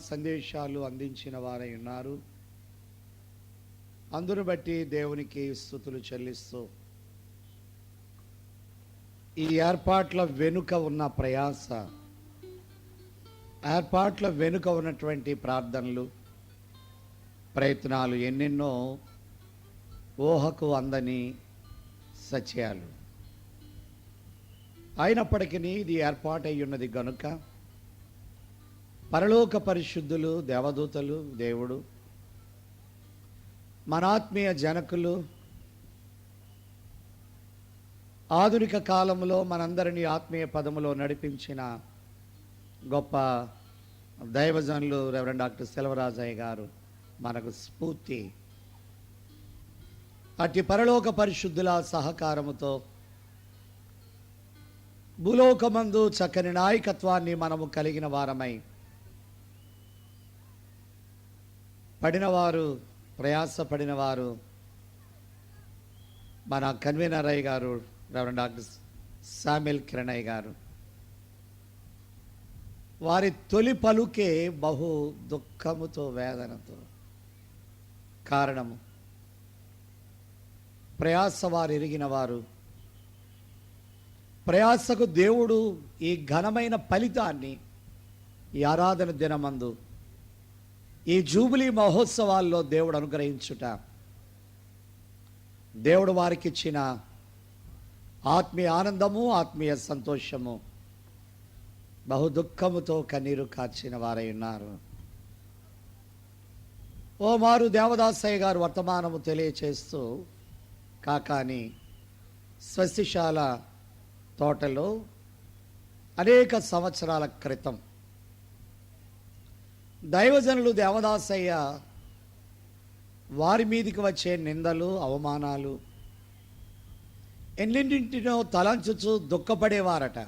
సందేశాలు అందించిన వారై ఉన్నారు. అందును బట్టి దేవునికి స్తుతులు చెల్లిస్తూ ఈ ఏర్పాట్ల వెనుక ఉన్న ప్రయాస, ఏర్పాట్ల వెనుక ఉన్నటువంటి ప్రార్థనలు, ప్రయత్నాలు ఎన్నెన్నో ఊహకు అందని సత్యాలు అయినప్పటికీ ఇది ఏర్పాటై ఉన్నది గనుక పరలోక పరిశుద్ధులు, దేవదూతలు, దేవుడు, మన ఆత్మీయ జనకులు, ఆధునిక కాలంలో మనందరినీ ఆత్మీయ పదములో నడిపించిన గొప్ప దైవజనులు రెవరెండ్ డాక్టర్ సెల్వరాజయ్య గారు మనకు స్ఫూర్తి. అట్టి పరలోక పరిశుద్ధుల సహకారముతో భూలోకమందు చక్కని నాయకత్వాన్ని మనము కలిగిన వారమై పడినవారు, ప్రయాసపడినవారు మన కన్వీనర్ అయ్య గారు రెవరెండ్ డాక్టర్ శామ్యుల్ కిరణయ్య గారు, వారి తొలి పలుకే బహు దుఃఖముతో, వేదనతో. కారణము ప్రయాస వారు ఎరిగిన వారు, ప్రయాసకు దేవుడు ఈ ఘనమైన ఫలితాన్ని ఈ ఆరాధన దినమందు, ఈ జూబిలీ మహోత్సవాల్లో దేవుడు అనుగ్రహించుట, దేవుడు వారికి ఇచ్చిన ఆత్మీయ ఆనందము, ఆత్మీయ సంతోషము బహు దుఃఖముతో కన్నీరు కార్చిన వారై ఉన్నారు. ఓ మారు దేవదాసయ్య గారు వర్తమానము తెలియచేస్తూ కాకాని స్వస్తిశాల తోటలో అనేక సంవత్సరాల క్రితం దైవజనులు దేవదాసయ్య వారి మీదికి వచ్చే నిందలు, అవమానాలు ఎన్నింటినో తలంచుచు దుఃఖపడేవారట.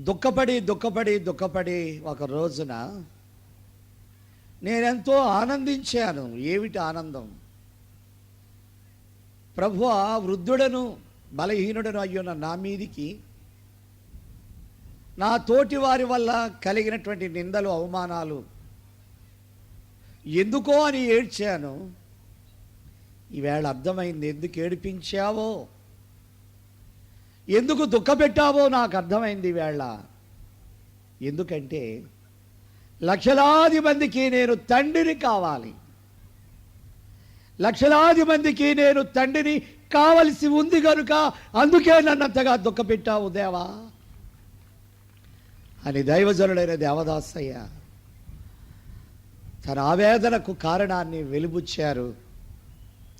దుఃఖపడి ఒక రోజున నేనెంతో ఆనందించాను. ఏమిటి ఆనందం? ప్రభువా, వృద్ధుడను బలహీనుడను అయ్యున్న నా మీదికి నా తోటి వారి వల్ల కలిగినటువంటి నిందలు, అవమానాలు ఎందుకో అని ఏడ్చాను. ఈవేళ అర్థమైంది ఎందుకు ఏడిపించావో, ఎందుకు దుఃఖపెట్టావో నాకు అర్థమైంది ఈవేళ. ఎందుకంటే లక్షలాది మందికి నేను తండ్రిని కావాలి, లక్షలాది మందికి నేను తండ్రిని కావలసి ఉంది కనుక అందుకే నన్నంతగా దుఃఖపెట్టావు దేవా అని దైవజనుడైన దేవదాసయ్య తన ఆవేదనకు కారణాన్ని వెలిబుచ్చారు.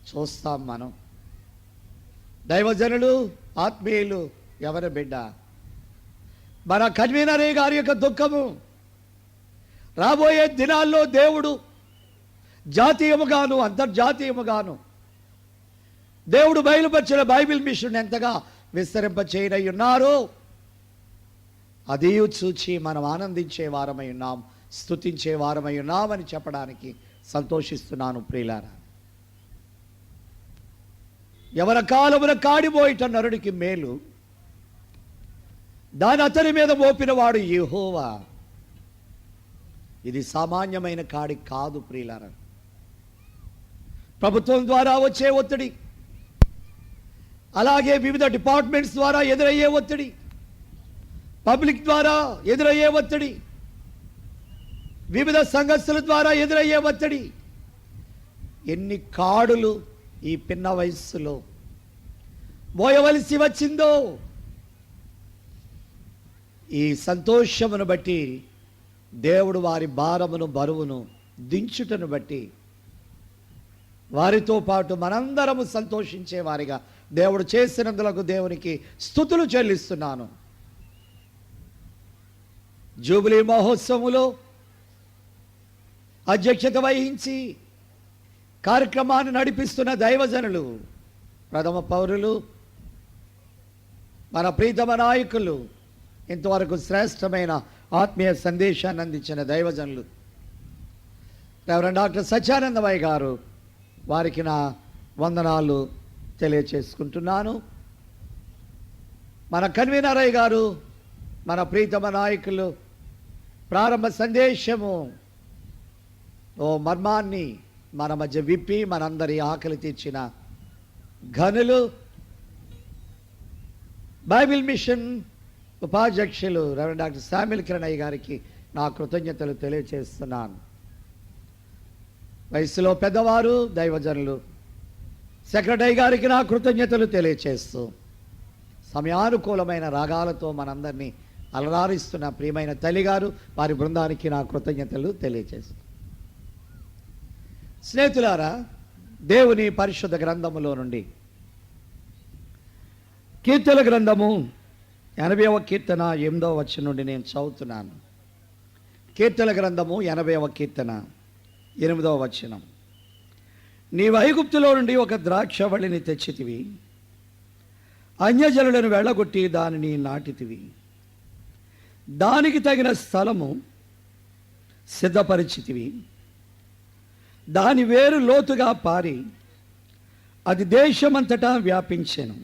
చూస్తాం మనం. దైవజనులు, ఆత్మీయులు ఎవరి బిడ్డ? మన కన్వీనరే గారి యొక్క దుఃఖము రాబోయే దినాల్లో దేవుడు జాతీయముగాను అంతర్జాతీయముగాను దేవుడు బయలుపరిచిన బైబిల్ మిషన్ ఎంతగా విస్తరింపచేయనై ఉన్నారో అది చూచి మనం ఆనందించే వారమై ఉన్నాం, స్తుతించే వారమై ఉన్నామని చెప్పడానికి సంతోషిస్తున్నాను. ప్రియులారా, ఎవరి కాలమున కాడిపోయిట నరుడికి మేలు, దాని అతని మీద మోపినవాడు యెహోవా. ఇది సామాన్యమైన కాడి కాదు ప్రియులారా. ప్రభుత్వం ద్వారా వచ్చే ఒత్తిడి, అలాగే వివిధ డిపార్ట్మెంట్స్ ద్వారా ఎదురయ్యే ఒత్తిడి, పబ్లిక్ ద్వారా ఎదురయ్యే ఒత్తిడి, వివిధ సంఘస్థుల ద్వారా ఎదురయ్యే ఒత్తిడి, ఎన్ని కాడులు ఈ పిన్న వయస్సులో మోయవలసి వచ్చిందో. ఈ సంతోషమును బట్టి దేవుడు వారి భారమును, బరువును దించుటను బట్టి వారితో పాటు మనందరము సంతోషించే వారిగా దేవుడు చేసినందులకు దేవునికి స్తుతులు చెల్లిస్తున్నాను. జూబిలీ మహోత్సవములో అధ్యక్షత వహించి కార్యక్రమాన్ని నడిపిస్తున్న దైవజనులు, ప్రథమ పౌరులు, మన ప్రీతమ నాయకులు, ఇంతవరకు శ్రేష్టమైన ఆత్మీయ సందేశాన్ని అందించిన దైవజనులు రెవరెండ్ డాక్టర్ సత్యానందమయ్య గారు, వారికి నా వందనాలు తెలియచేసుకుంటున్నాను. మన కన్వీనర్ అయ్య గారు, మన ప్రీతమ నాయకులు ప్రారంభ సందేశము ఓ మర్మాన్ని మన మధ్య విప్పి మనందరి ఆకలి తీర్చిన ఘనులు బైబిల్ మిషన్ ఉపాధ్యక్షులు రెవరెండ్ డాక్టర్ శామ్యూల్ కిరణయ్య గారికి నా కృతజ్ఞతలు తెలియజేస్తున్నాను. వయసులో పెద్దవారు దైవజనులు సెక్రటరీ గారికి నా కృతజ్ఞతలు తెలియజేస్తూ సమయానుకూలమైన రాగాలతో మనందరినీ అలరారిస్తున్న ప్రియమైన తల్లిగారు వారి బృందానికి నా కృతజ్ఞతలు తెలియజేస్తూ, స్నేహితులారా, దేవుని పరిశుద్ధ గ్రంథములో నుండి కీర్తన గ్రంథము 80వ కీర్తన 8వ వచనం నుండి నేను చదువుతున్నాను. కీర్తన గ్రంథము 80వ కీర్తన 8వ వచనం. నీవు ఐగుప్తులో నుండి ఒక ద్రాక్షవళిని తెచ్చితివి, అన్యజనులను వెళ్ళగొట్టి దానిని నాటితివి, దానికి తగిన స్థలము సిద్ధపరిచితివి, దాని వేరు లోతుగా పారి అది దేశమంతటా వ్యాపించెను,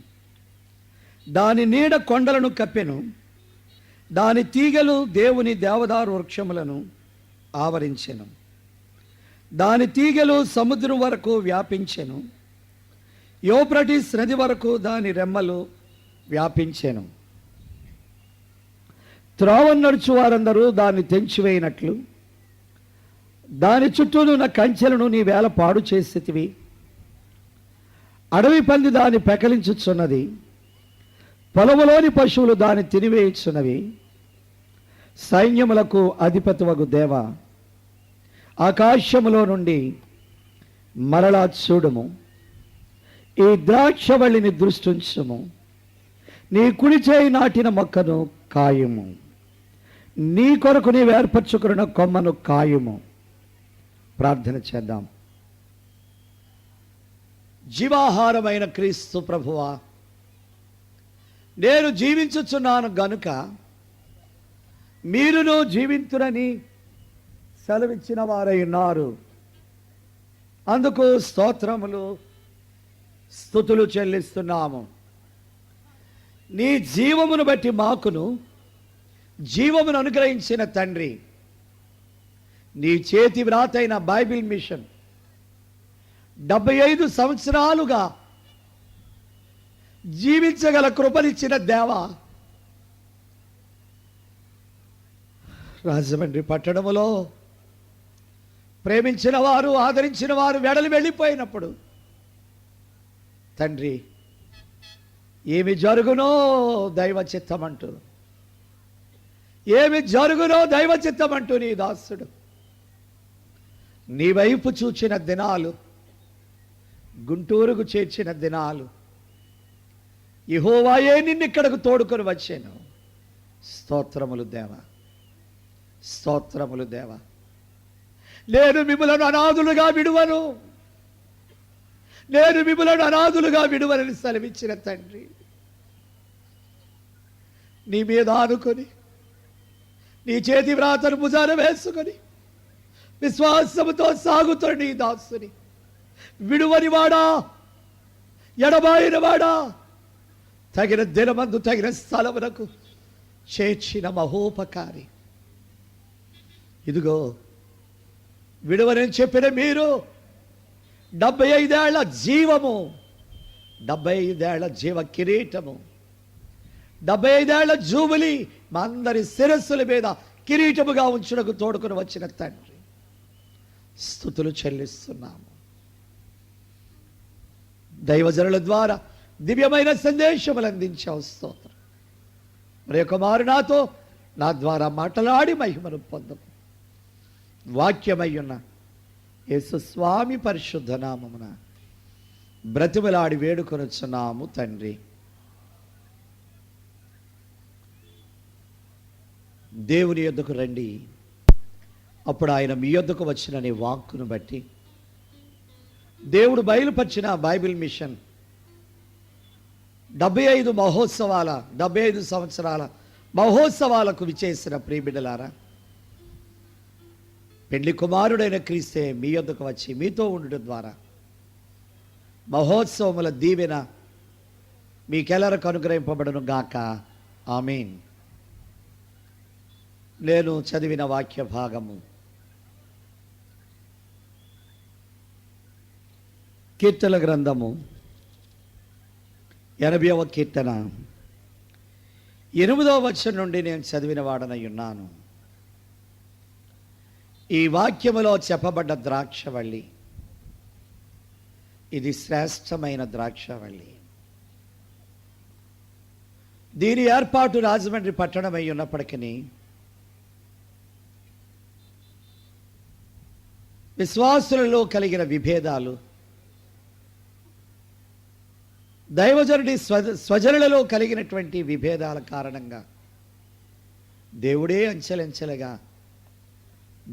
దాని నీడ కొండలను కప్పెను, దాని తీగలు దేవుని దేవదారు వృక్షములను ఆవరించెను, దాని తీగలు సముద్రం వరకు వ్యాపించెను, యూఫ్రటీస్ నది వరకు దాని రెమ్మలు వ్యాపించెను. త్రోవను నడుచు వారందరూ దాన్ని తెంచివేయినట్లు దాని చుట్టూనున్న కంచెలను నీ వేళ పాడు చేసేటివి, అడవి పంది దాన్ని పెకలించుచున్నది, పొలములోని పశువులు దాన్ని తినివేయుచున్నవి. సైన్యములకు అధిపతివగు దేవ, ఆకాశములో నుండి మరలా చూడుము, ఈ ద్రాక్షవల్లిని దృష్టించుము, నీ కుడి చేయి నాటిన మొక్కను కాయుము, నీ కొరకు నీవు ఏర్పరచుకున్న కొమ్మను కాయుము. ప్రార్థన చేద్దాం. జీవాహారమైన క్రీస్తు ప్రభువా, నేను జీవించుచున్నాను గనుక మీరును జీవింతురని సెలవిచ్చిన వారై ఉన్నారు. అందుకు స్తోత్రములు స్తుతులు చెల్లిస్తున్నాము. నీ జీవమును బట్టి మాకును జీవమును అనుగ్రహించిన తండ్రి, నీ చేతి వ్రాతైన బైబిల్ మిషన్ 75 సంవత్సరాలుగా జీవించగల కృపనిచ్చిన దేవ, రాజమండ్రి పట్టణములో ప్రేమించిన వారు ఆదరించిన వారు వెడలి వెళ్ళిపోయినప్పుడు తండ్రి, ఏమి జరుగునో దైవ చిత్తమంటూ, ఏమి జరుగునో దైవ చిత్తమంటూ నీ దాసుడు నీ వైపు చూచిన దినాలు, గుంటూరుకు చేర్చిన దినాలు, యెహోవాయే నిన్నిక్కడకు తోడుకొని వచ్చాను. స్తోత్రములు దేవ, స్తోత్రములు దేవ. నేను మిమ్మలను అనాథులుగా విడువను, నేను మిమ్మలను అనాథులుగా విడువనని సెలవిచ్చిన తండ్రి, నీ మీద ఆనుకొని నీ చేతి వ్రాతను భుజాన వేసుకొని విశ్వాసముతో సాగుతున్న నీ దాసుని విడువని వాడా, ఎడబాయిన వాడా, తగిన దినమందు తగిన స్థలమునకు చేర్చిన మహోపకారి. ఇదిగో విడువనని చెప్పిన మీరు 75 ఏళ్ల జీవము, 75 ఏళ్ల జీవ కిరీటము, 75 ఏళ్ల జూబిలి మా అందరి శిరస్సుల మీద కిరీటముగా ఉంచుటకు తోడుకొని వచ్చిన తండ్రి, స్తుతులు చెల్లిస్తున్నాము. దైవజనుల ద్వారా దివ్యమైన సందేశములు అందించావు. స్తోత్రం. మరి కుమారు నాతో నా ద్వారా మాట్లాడి మహిమను పొందము. వాక్యమయ్యున్న యేసు స్వామి పరిశుద్ధ నామమున బ్రతిమలాడి వేడుకొనుచున్నాము తండ్రి. దేవుని యొద్దకు రండి, అప్పుడు ఆయన మీ యొద్దకు వచ్చిన నీ వాక్కును బట్టి దేవుడు బయలుపరిచిన బైబిల్ మిషన్ 75 సంవత్సరాల మహోత్సవాలకు విచేసిన ప్రియబిడ్డలారా, పెళ్లి కుమారుడైన క్రీస్తే మీ యొద్దకు వచ్చి మీతో ఉండడం ద్వారా మహోత్సవముల దీవెన మీకెల్లరకు అనుగ్రహింపబడును గాక. ఆమేన్. నేను చదివిన వాక్య భాగము కీర్తన గ్రంథము 80వ కీర్తన 8వ వచనం నుండి నేను చదివిన వాడనై ఉన్నాను. ఈ వాక్యములో చెప్పబడ్డ ద్రాక్షవల్లి ఇది శ్రేష్టమైన ద్రాక్షవల్లి. దీని ఏర్పాటు రాజమండ్రి పట్టణమై ఉన్నప్పటికీ విశ్వాసులలో కలిగిన విభేదాలు, దైవజనుడి స్వజనులలో కలిగినటువంటి విభేదాల కారణంగా దేవుడే అంచెలంచెలుగా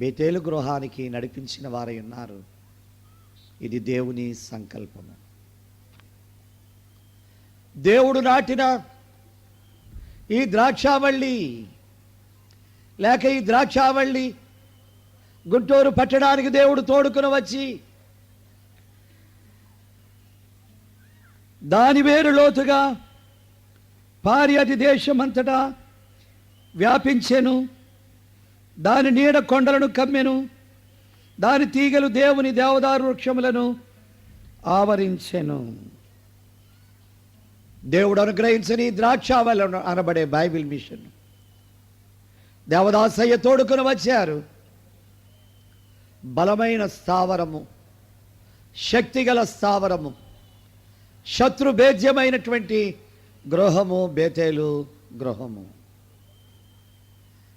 బేతేలు గృహానికి నడిపించిన వారై ఉన్నారు. ఇది దేవుని సంకల్పము. దేవుడు నాటిన ఈ ద్రాక్షావళి లేక ఈ ద్రాక్షావళి గుంటూరు పట్టడానికి దేవుడు తోడుకుని వచ్చి దాని వేరు లోతుగా పారి అది దేశమంతటా వ్యాపించెను. దాని నీడ కొండలను కమ్మెను. దాని తీగలు దేవుని దేవదారు వృక్షములను ఆవరించెను. దేవుడు అనుగ్రహించని ద్రాక్షావళి అనబడే బైబిల్ మిషన్ దేవదాసయ్య తోడుకుని వచ్చారు. బలమైన స్థావరము, శక్తిగల స్థావరము, శత్రుభేద్యమైనటువంటి గృహము బేతేలు గృహము.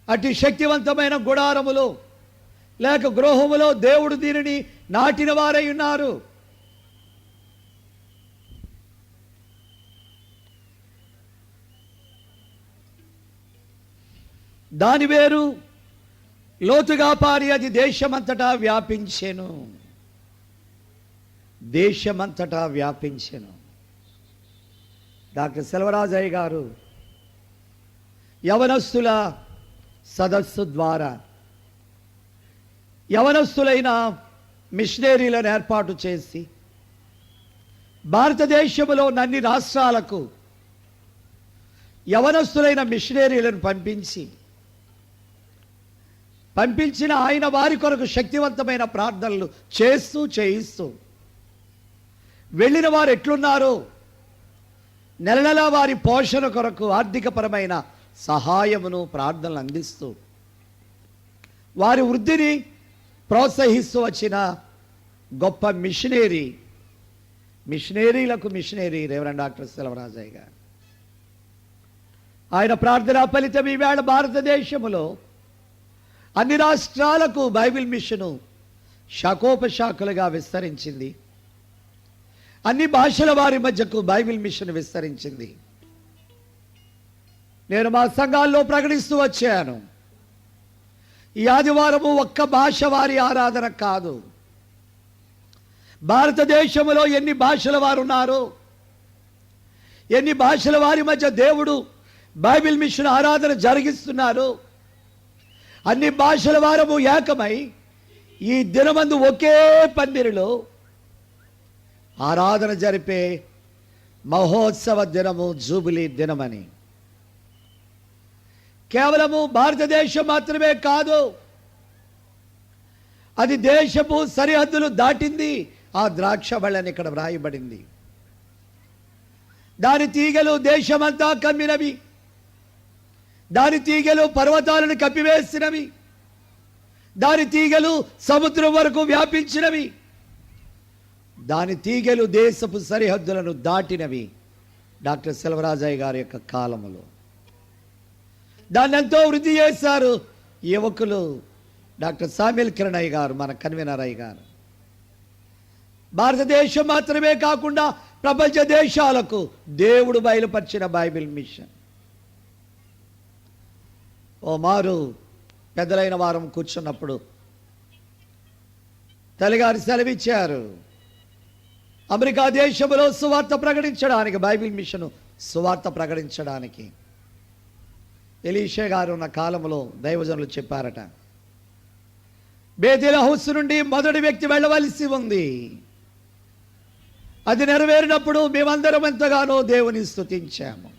అటు శక్తివంతమైన గుడారములో లేక గృహములో దేవుడు దీనిని నాటిన వారై ఉన్నారు. దాని వేరు లోతుగా పారి అది దేశమంతటా వ్యాపించెను. దేశమంతటా వ్యాపించెను. డాక్టర్ సెల్వరాజయ్య గారు యవనస్తుల సదస్సు ద్వారా యవనస్తులైన మిషనరీలను ఏర్పాటు చేసి భారతదేశంలో అన్ని రాష్ట్రాలకు యవనస్తులైన మిషనరీలను పంపించిన ఆయన వారి కొరకు శక్తివంతమైన ప్రార్థనలు చేయిస్తూ వెళ్ళిన వారు ఎట్లున్నారో నెల నెలా వారి పోషణ కొరకు ఆర్థికపరమైన సహాయమును ప్రార్థనలు అందిస్తూ వారి వృద్ధిని ప్రోత్సహిస్తూ వచ్చిన గొప్ప మిషనరీలకు మిషనరీ రెవరెండ్ డాక్టర్ సెల్వరాజయ్య గారు. ఆయన ప్రార్థనా ఫలితం ఈవేళ భారతదేశంలో అన్ని రాష్ట్రాలకు బైబిల్ మిషను శాఖోపశాఖలుగా విస్తరించింది. అన్ని భాషల వారి మధ్యకు బైబిల్ మిషన్ విస్తరించింది. నేను మా సంఘాల్లో ప్రకటిస్తూ వచ్చాను, ఈ ఆదివారము ఒక్క భాష వారి ఆరాధన కాదు. భారతదేశంలో ఎన్ని భాషల వారు ఉన్నారో, ఎన్ని భాషల వారి మధ్య దేవుడు బైబిల్ మిషన్ ఆరాధన జరిగిస్తున్నారు. అన్ని భాషల వారము ఏకమై ఈ దినమందు ఒకే పందిరిలో ఆరాధన జరిపే మహోత్సవ దినము జూబిలీ దినమని. కేవలము భారతదేశం మాత్రమే కాదు, అది దేశపు సరిహద్దులు దాటింది. ఆ ద్రాక్షవల్లని ఇక్కడ వ్రాయబడింది. దాని తీగలు దేశమంతా కమ్మినవి. దాని తీగలు పర్వతాలను కప్పివేసినవి. దాని తీగలు సముద్రం వరకు వ్యాపించినవి. దాని తీగలు దేశపు సరిహద్దులను దాటినవి. డాక్టర్ సెల్వరాజయ్య గారి యొక్క కాలములో దాన్ని ఎంతో వృద్ధి చేశారు యువకులు. డాక్టర్ సామ్యుల్ కిరణయ్య గారు, మన కన్వీనర్ అయ్య గారు, భారతదేశం మాత్రమే కాకుండా ప్రపంచ దేశాలకు దేవుడు బయలుపరిచిన బైబిల్ మిషన్. ఓ మారు పెద్దలైన వారం కూర్చున్నప్పుడు తల్లిగారు సెలవిచ్చారు, అమెరికా దేశంలో సువార్త ప్రకటించడానికి, బైబిల్ మిషన్ సువార్త ప్రకటించడానికి ఎలీషా గారు ఉన్న కాలంలో దైవజనులు చెప్పారట, బేతేల్ హౌస్ నుండి మొదటి వ్యక్తి వెళ్ళవలసి ఉంది. అది నెరవేరినప్పుడు మేమందరం ఎంతగానో దేవుని స్తుతించాము.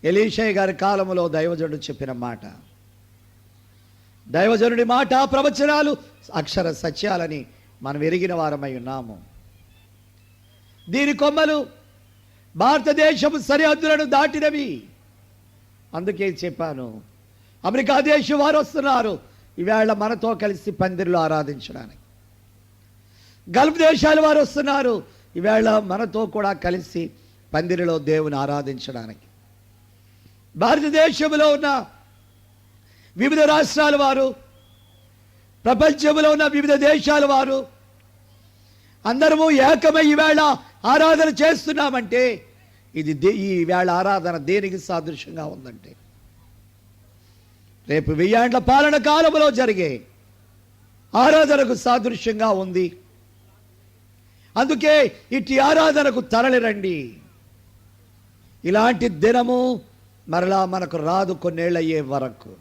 ఎలీషా గారి కాలంలో దైవజనుడు చెప్పిన మాట, దైవజనుడి మాట ప్రవచనాలు అక్షర సత్యాలని మనం ఎరిగిన వారమై ఉన్నాము. దీని కొమ్మలు భారతదేశపు సరిహద్దులను దాటినవి. అందుకే చెప్పాను, అమెరికా దేశం వారు వస్తున్నారు ఈవేళ మనతో కలిసి పందిరిలో ఆరాధించడానికి. గల్ఫ్ దేశాల వారు వస్తున్నారు ఈవేళ మనతో కూడా కలిసి పందిరిలో దేవుని ఆరాధించడానికి. భారతదేశంలో ఉన్న వివిధ రాష్ట్రాల వారు, ప్రపంచంలో ఉన్న వివిధ దేశాల వారు అందరము ఏకమై ఈవేళ ఆరాధన చేస్తున్నామంటే ఇది ఈ వేళ ఆరాధన దేనికి సాదృశ్యంగా ఉందంటే రేపు 1000 ఏండ్ల పాలన కాలంలో జరిగే ఆరాధనకు సాదృశ్యంగా ఉంది. అందుకే ఇట్టి ఆరాధనకు తరలిరండి. ఇలాంటి దినము మరలా మనకు రాదు కొన్నేళ్ళయ్యే వరకు.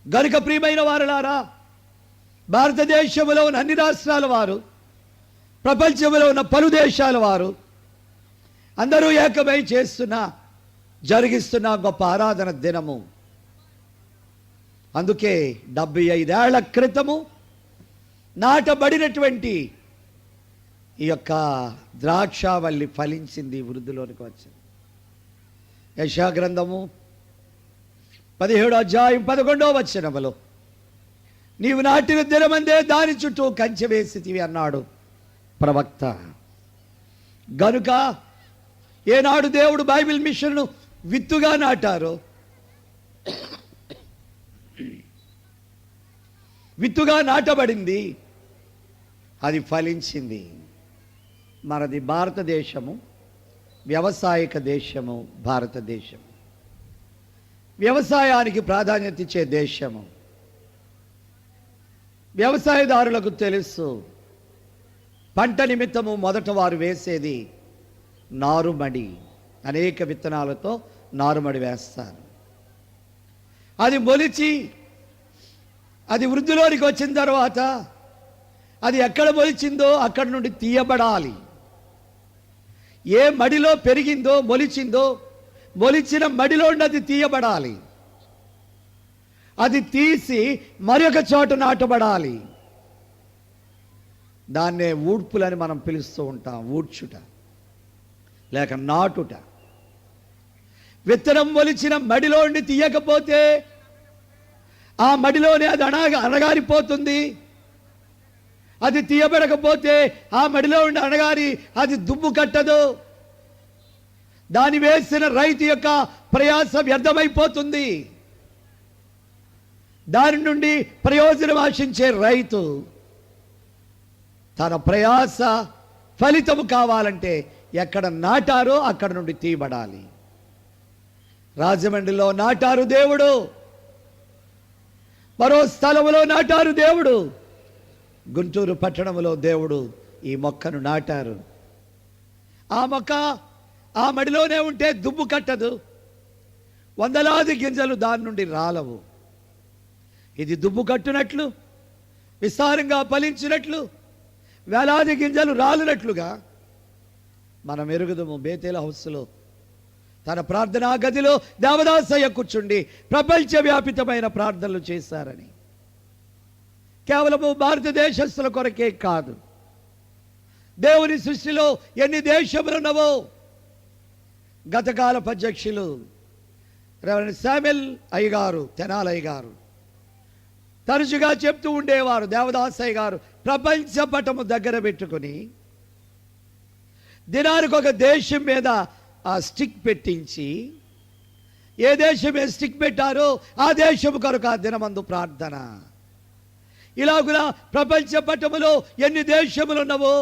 గనుక ప్రియమైన వారలారా, భారతదేశంలో ఉన్న అన్ని రాష్ట్రాల వారు, ప్రపంచంలో ఉన్న పలు దేశాల వారు అందరూ ఏకమై జరిగిస్తున్న గొప్ప ఆరాధన దినము. అందుకే 75 ఏళ్ల క్రితము నాటబడినటువంటి ఈ యొక్క ద్రాక్షావల్లి ఫలించింది, వృద్ధిలోనికి వచ్చింది. యెషయా గ్రంథము 17వ అధ్యాయం 11వ వచనములో, నీవు నాటిన దినమందే దాని చుట్టూ కంచె వేసితివి అన్నాడు ప్రవక్త. గనుక ఏనాడు దేవుడు బైబిల్ మిషన్ను విత్తుగా నాటారో, విత్తుగా నాటబడింది, అది ఫలించింది. మనది భారతదేశము, వ్యవసాయక దేశము. భారతదేశం వ్యవసాయానికి ప్రాధాన్యత ఇచ్చే దేశము. వ్యవసాయదారులకు తెలుసు, పంట నిమిత్తము మొదట వారు వేసేది నారుమడి. అనేక విత్తనాలతో నారుమడి వేస్తారు. అది మొలిచి అది వృద్ధిలోనికి వచ్చిన తర్వాత అది ఎక్కడ మొలిచిందో అక్కడి నుండి తీయబడాలి. ఏ మడిలో పెరిగిందో మొలిచిందో మొలిచిన మడిలో అది తీయబడాలి. అది తీసి మరొక చోట నాటబడాలి. దాన్నే ఊడ్పులని మనం పిలుస్తూ ఉంటాం. ఊడ్చుట లేక నాటుట. విత్తనం మొలిచిన మడిలో ఉండి తీయకపోతే ఆ మడిలోనే అది అణగారిపోతుంది. అది తీయబడకపోతే ఆ మడిలో ఉండి అణగారి అది దుమ్ము కట్టదు. దాని వేసిన రైతు యొక్క ప్రయాస వ్యర్థమైపోతుంది. దాని నుండి ప్రయోజనం ఆశించే రైతు తన ప్రయాస ఫలితము కావాలంటే ఎక్కడ నాటారో అక్కడ నుండి తీయబడాలి. రాజమండ్రిలో నాటారు దేవుడు, మరో స్థలంలో నాటారు దేవుడు, గుంటూరు పట్టణంలో దేవుడు ఈ మొక్కను నాటారు. ఆ మొక్క ఆ మడిలోనే ఉంటే దుమ్ము కట్టదు, వందలాది గింజలు దాని నుండి రాలవు. ఇది దుమ్ము కట్టునట్లు, విస్తారంగా ఫలించినట్లు, వేలాది గింజలు రాలినట్లుగా మనం ఎరుగుదము. బేతేల హౌస్లో తన ప్రార్థనా గదిలో దేవదాసయ్య కూర్చుండి ప్రపంచవ్యాపితమైన ప్రార్థనలు చేశారని. కేవలము భారతదేశస్తుల కొరకే కాదు, దేవుని సృష్టిలో ఎన్ని దేశములు ఉన్నవో గతకాలపు అధ్యక్షులు రెవరెండ్ శామ్యూల్ అయ్యగారు, తెనాలయ్య గారు తరచుగా చెప్తూ ఉండేవారు. దేవదాసయ్య గారు ప్రపంచ పటము దగ్గర పెట్టుకుని దినానికి ఒక దేశం మీద ఆ స్టిక్ పెట్టించి, ఏ దేశం మీద స్టిక్ పెట్టారో ఆ దేశం కొరకు ఆ దినమందు ప్రార్థన. ఇలాగున ప్రపంచ పటములో ఎన్ని దేశములు ఉన్నవో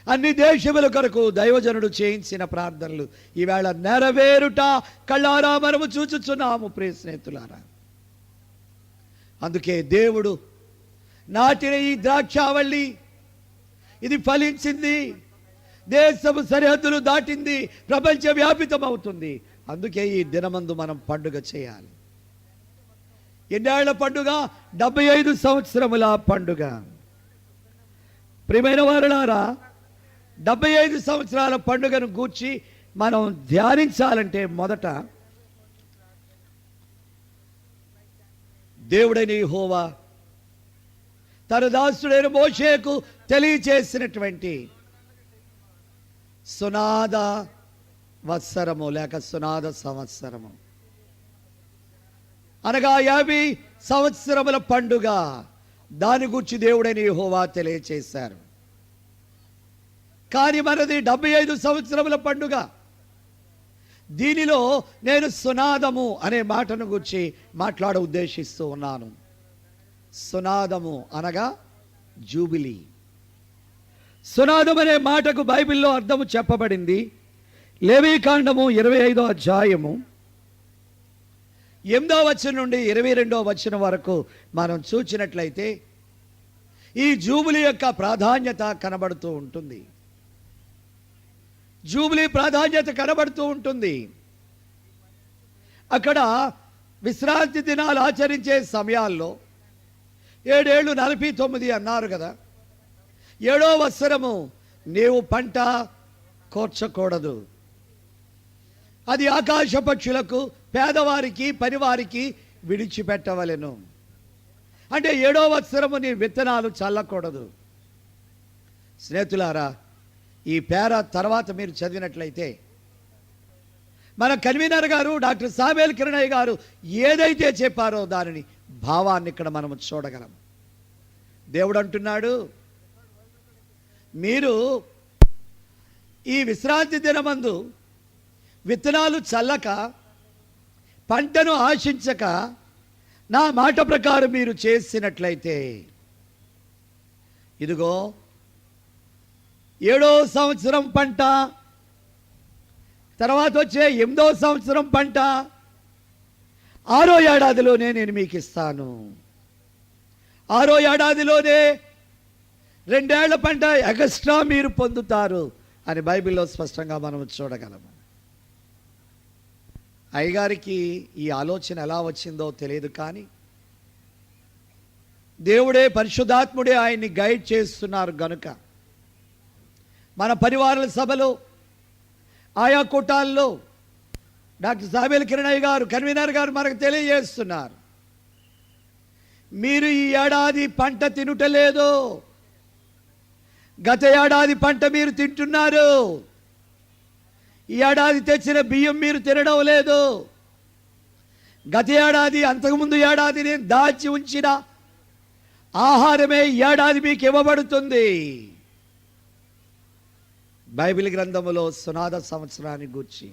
అన్ని దేశముల కొరకు దైవజనుడు చేయించిన ప్రార్థనలు ఈవేళ నెరవేరుట కళ్ళారా మనము చూచుచున్నాము. ప్రియ స్నేహితులారా, అందుకే దేవుడు నాటిన ఈ ద్రాక్షావల్లి ఇది ఫలించింది, దేశము సరిహద్దులు దాటింది, ప్రపంచ వ్యాపితం అవుతుంది. అందుకే ఈ దినమందు మనం పండుగ చేయాలి. ఎన్నేళ్ల పండుగ? 75 సంవత్సరముల పండుగ. ప్రియమైన వారలారా, 75 సంవత్సరాల పండుగను గూర్చి మనం ధ్యానించాలంటే మొదట దేవుడైన యెహోవా తన దాసుడైన మోషేకు తెలియచేసినటువంటి సునాద వత్సరము లేక సునాద సంవత్సరము అనగా 50 సంవత్సరముల పండుగ, దాని గురించి దేవుడైన యెహోవా తెలియచేశారు. కానీ మనది 75 సంవత్సరముల పండుగ. దీనిలో నేను సునాదము అనే మాటను గురించి మాట్లాడ ఉద్దేశిస్తూ ఉన్నాను. సునాదము అనగా జూబిలీ. సునాదం అనే మాటకు బైబిల్లో అర్థము చెప్పబడింది. లేవీకాండము 25వ అధ్యాయము 8వ వచనం నుండి 22వ వచనం వరకు మనం చూచినట్లయితే ఈ జూబిలీ యొక్క ప్రాధాన్యత కనబడుతూ ఉంటుంది. జూబిలీ ప్రాధాన్యత కనబడుతూ ఉంటుంది. అక్కడ విశ్రాంతి దినాలు ఆచరించే సమయాల్లో 7 ఏళ్ళు 49 అన్నారు కదా. 7వ వత్సరము నీవు పంట కోర్చకూడదు. అది ఆకాశ పక్షులకు, పేదవారికి, పనివారికి విడిచిపెట్టవలెను. అంటే 7వ వత్సరము నీ విత్తనాలు చల్లకూడదు. స్నేహితులారా, ఈ పేర తర్వాత మీరు చదివినట్లయితే మన కన్వీనర్ గారు డాక్టర్ సామేల్ కిరణయ్య గారు ఏదైతే చెప్పారో దానిని భావాన్ని ఇక్కడ మనం చూడగలం. దేవుడు అంటున్నాడు, మీరు ఈ విశ్రాంతి దినమందు విత్తనాలు చల్లక, పంటను ఆశించక నా మాట ప్రకారం మీరు చేసినట్లయితే, ఇదిగో 7వ సంవత్సరం పంట, తర్వాత వచ్చే 8వ సంవత్సరం పంట, 6వ ఏడాదిలోనే నేను మీకు ఇస్తాను. 6వ ఏడాదిలోనే 2 ఏళ్ల పంట ఎక్స్ట్రా మీరు పొందుతారు అని బైబిల్లో స్పష్టంగా మనం చూడగలము. అయ్యగారికి ఈ ఆలోచన ఎలా వచ్చిందో తెలియదు, కానీ దేవుడే, పరిశుద్ధాత్ముడే ఆయన్ని గైడ్ చేస్తున్నారు గనుక మన పరివారాల సభలో, ఆయా కూటాల్లో డాక్టర్ సామేల్ కిరణయ్య గారు, కన్వీనర్ గారు మనకు తెలియజేస్తున్నారు, మీరు ఈ ఏడాది పంట తినుటలేదు, గత ఏడాది పంట మీరు తింటున్నారు. ఈ ఏడాది తెచ్చిన బియ్యం మీరు తినడం లేదు. గత ఏడాది, అంతకుముందు ఏడాది నేను దాచి ఉంచిన ఆహారమే ఈ ఏడాది మీకు ఇవ్వబడుతుంది. బైబిల్ గ్రంథములో సునాద సంవత్సరాన్ని గూర్చి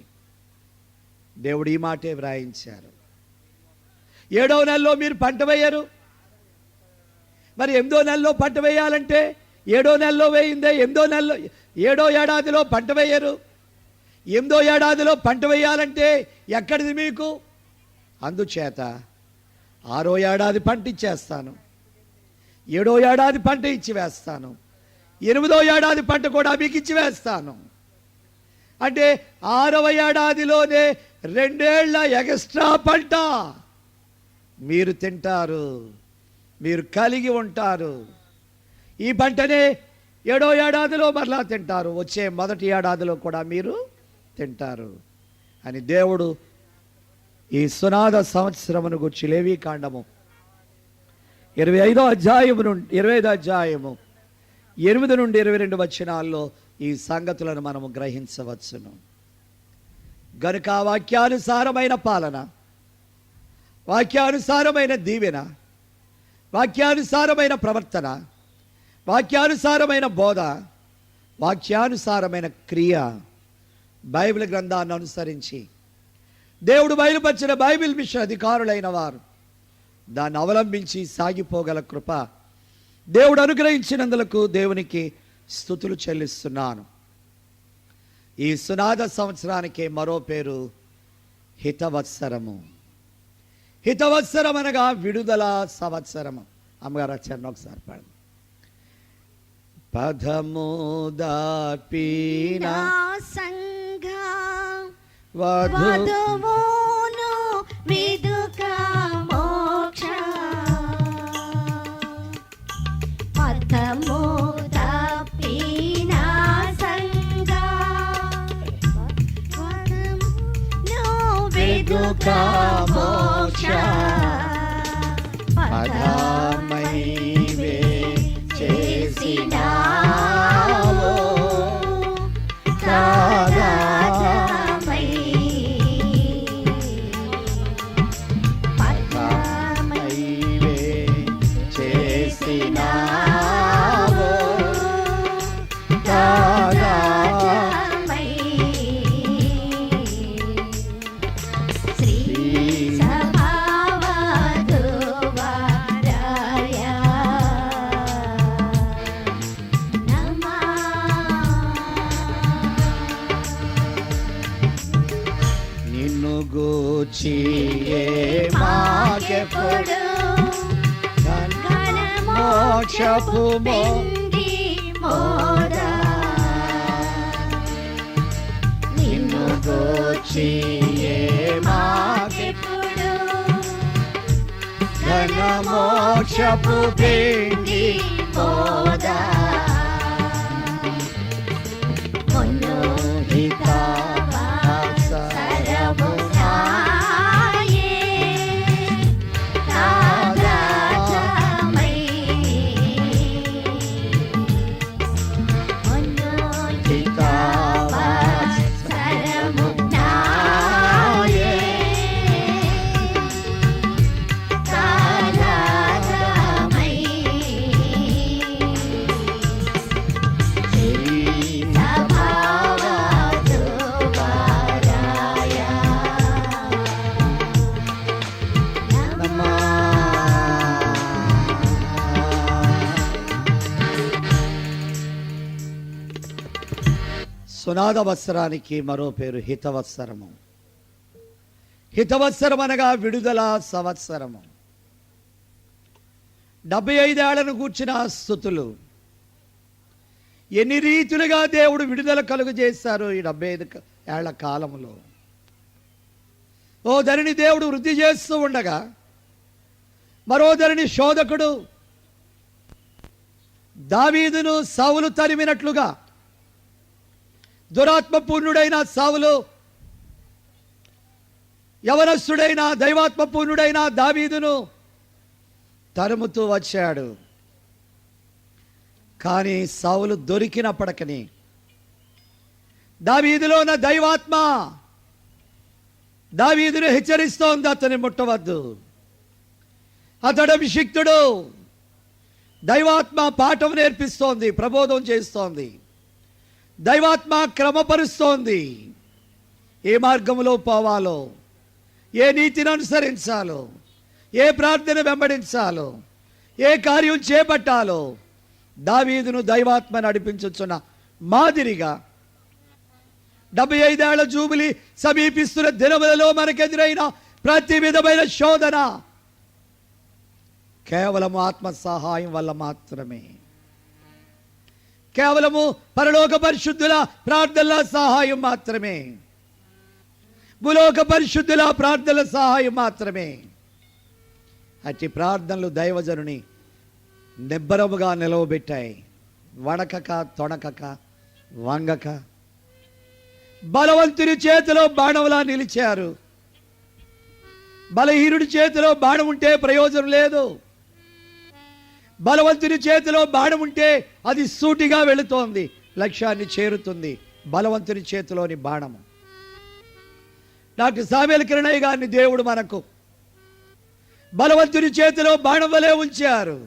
దేవుడు ఈ మాటే వ్రాయించారు. 7వ నెలలో మీరు పంట వేయరు. మరి 8వ నెలలో పంట వేయాలంటే 7వ నెలలో వేయిందే, 8వ నెలలో 7వ ఏడాదిలో పంట వేయరు. 8వ ఏడాదిలో పంట వేయాలంటే ఎక్కడిది మీకు? అందుచేత 6వ ఏడాది పంట ఇచ్చేస్తాను, 7వ ఏడాది పంట ఇచ్చి వేస్తాను, 8వ ఏడాది పంట కూడా మీకు ఇచ్చి వేస్తాను. అంటే 6వ ఏడాదిలోనే 2 ఏళ్ల ఎక్స్ట్రా పంట మీరు తింటారు, మీరు కలిగి ఉంటారు. ఈ పంటనే 7వ ఏడాదిలో మరలా తింటారు, వచ్చే మొదటి ఏడాదిలో కూడా మీరు తింటారు అని దేవుడు ఈ సునాద సంవత్సరమును గురించి లేవీకాండము 25వ అధ్యాయము నుండి 25వ అధ్యాయము 8 నుండి 22 వచనాల్లో ఈ సంగతులను మనము గ్రహించవచ్చును. గనుక వాక్యానుసారమైన పాలన, వాక్యానుసారమైన దీవెన, వాక్యానుసారమైన ప్రవర్తన, వాక్యానుసారమైన బోధ, వాక్యానుసారమైన క్రియ, బైబిల్ గ్రంథాన్ని అనుసరించి దేవుడు బయలుపరిచిన బైబిల్ మిషన్ అధికారులైన వారు దాన్ని అవలంబించి సాగిపోగల కృప దేవుడు అనుగ్రహించినందులకు దేవునికి స్తుతులు చెల్లిస్తున్నాను. ఈ సునాద సంవత్సరానికి మరో పేరు హితవత్సరము. హితవత్సరం అనగా విడుదల సంవత్సరము. అమ్మగారు వచ్చారు, ఒకసారి పాడండి. పదము దాపిన వధువును విదుక మోక్ష, పదము తప్పిన సంగ మాకెప్పుడు మోక్షపు పిండి మోదా నిన్ను గూర్చి మాకెప్పుడు ఘన మోక్షపు పిండి మోదా సునాద వత్సరానికి మరో పేరు హితవత్సరము. హితవత్సరం అనగా విడుదల సంవత్సరము. 75 ఏళ్లను గూర్చిన స్తుతులు. ఎన్ని రీతులుగా దేవుడు విడుదల కలుగు చేశారు ఈ 75 ఏళ్ల కాలంలో. ఓ ధరిని దేవుడు వృద్ధి చేస్తూ ఉండగా మరో ధరిని శోధకుడు దావీదును సౌలు తరిమినట్లుగా దురాత్మపూర్ణుడైన సౌలు యవనస్తుడైన దైవాత్మపూర్ణుడైన దావీదును తరుముతూ వచ్చాడు. కానీ సౌలు దొరికినప్పటికీ దావీదులో ఉన్న దైవాత్మ దావీదును హెచ్చరిస్తోంది, అతని ముట్టవద్దు, అతడు అభిషిక్తుడు. దైవాత్మ పాఠం నేర్పిస్తోంది, ప్రబోధం చేస్తోంది. దైవాత్మ క్రమపరుస్తోంది. ఏ మార్గంలో పోవాలో, ఏ నీతిని అనుసరించాలో, ఏ ప్రార్థన వెంబడించాలో, ఏ కార్యం చేపట్టాలో దావీదును దైవాత్మ నడిపించుచున్న మాదిరిగా 75 ఏళ్ల జూబిలీ సమీపిస్తున్న దినములలో మనకెదురైన ప్రతి విధమైన శోధన కేవలం ఆత్మ సహాయం వల్ల మాత్రమే, కేవలము పరలోక పరిశుద్ధుల ప్రార్థనల సహాయం మాత్రమే, భూలోక పరిశుద్ధుల ప్రార్థనల సహాయం మాత్రమే. అట్టి ప్రార్థనలు దైవజనుని నిబ్బరముగా నిలవబెట్టాయి. వణకక తొణకక వంగక బలవంతుని చేతిలో బాణంలా నిలిచారు. బలహీనుడి చేతిలో బాణం ఉంటే ప్రయోజనం లేదు. బలవంతుని చేతిలో బాణం ఉంటే అది సూటిగా వెళుతోంది, లక్ష్యాన్ని చేరుతుంది. బలవంతుని చేతిలోని బాణము. డాక్టర్ సామ్యూయల్ కిరణయ్య గారిని దేవుడు మనకు బలవంతుని చేతిలో బాణం వలె ఉంచారు.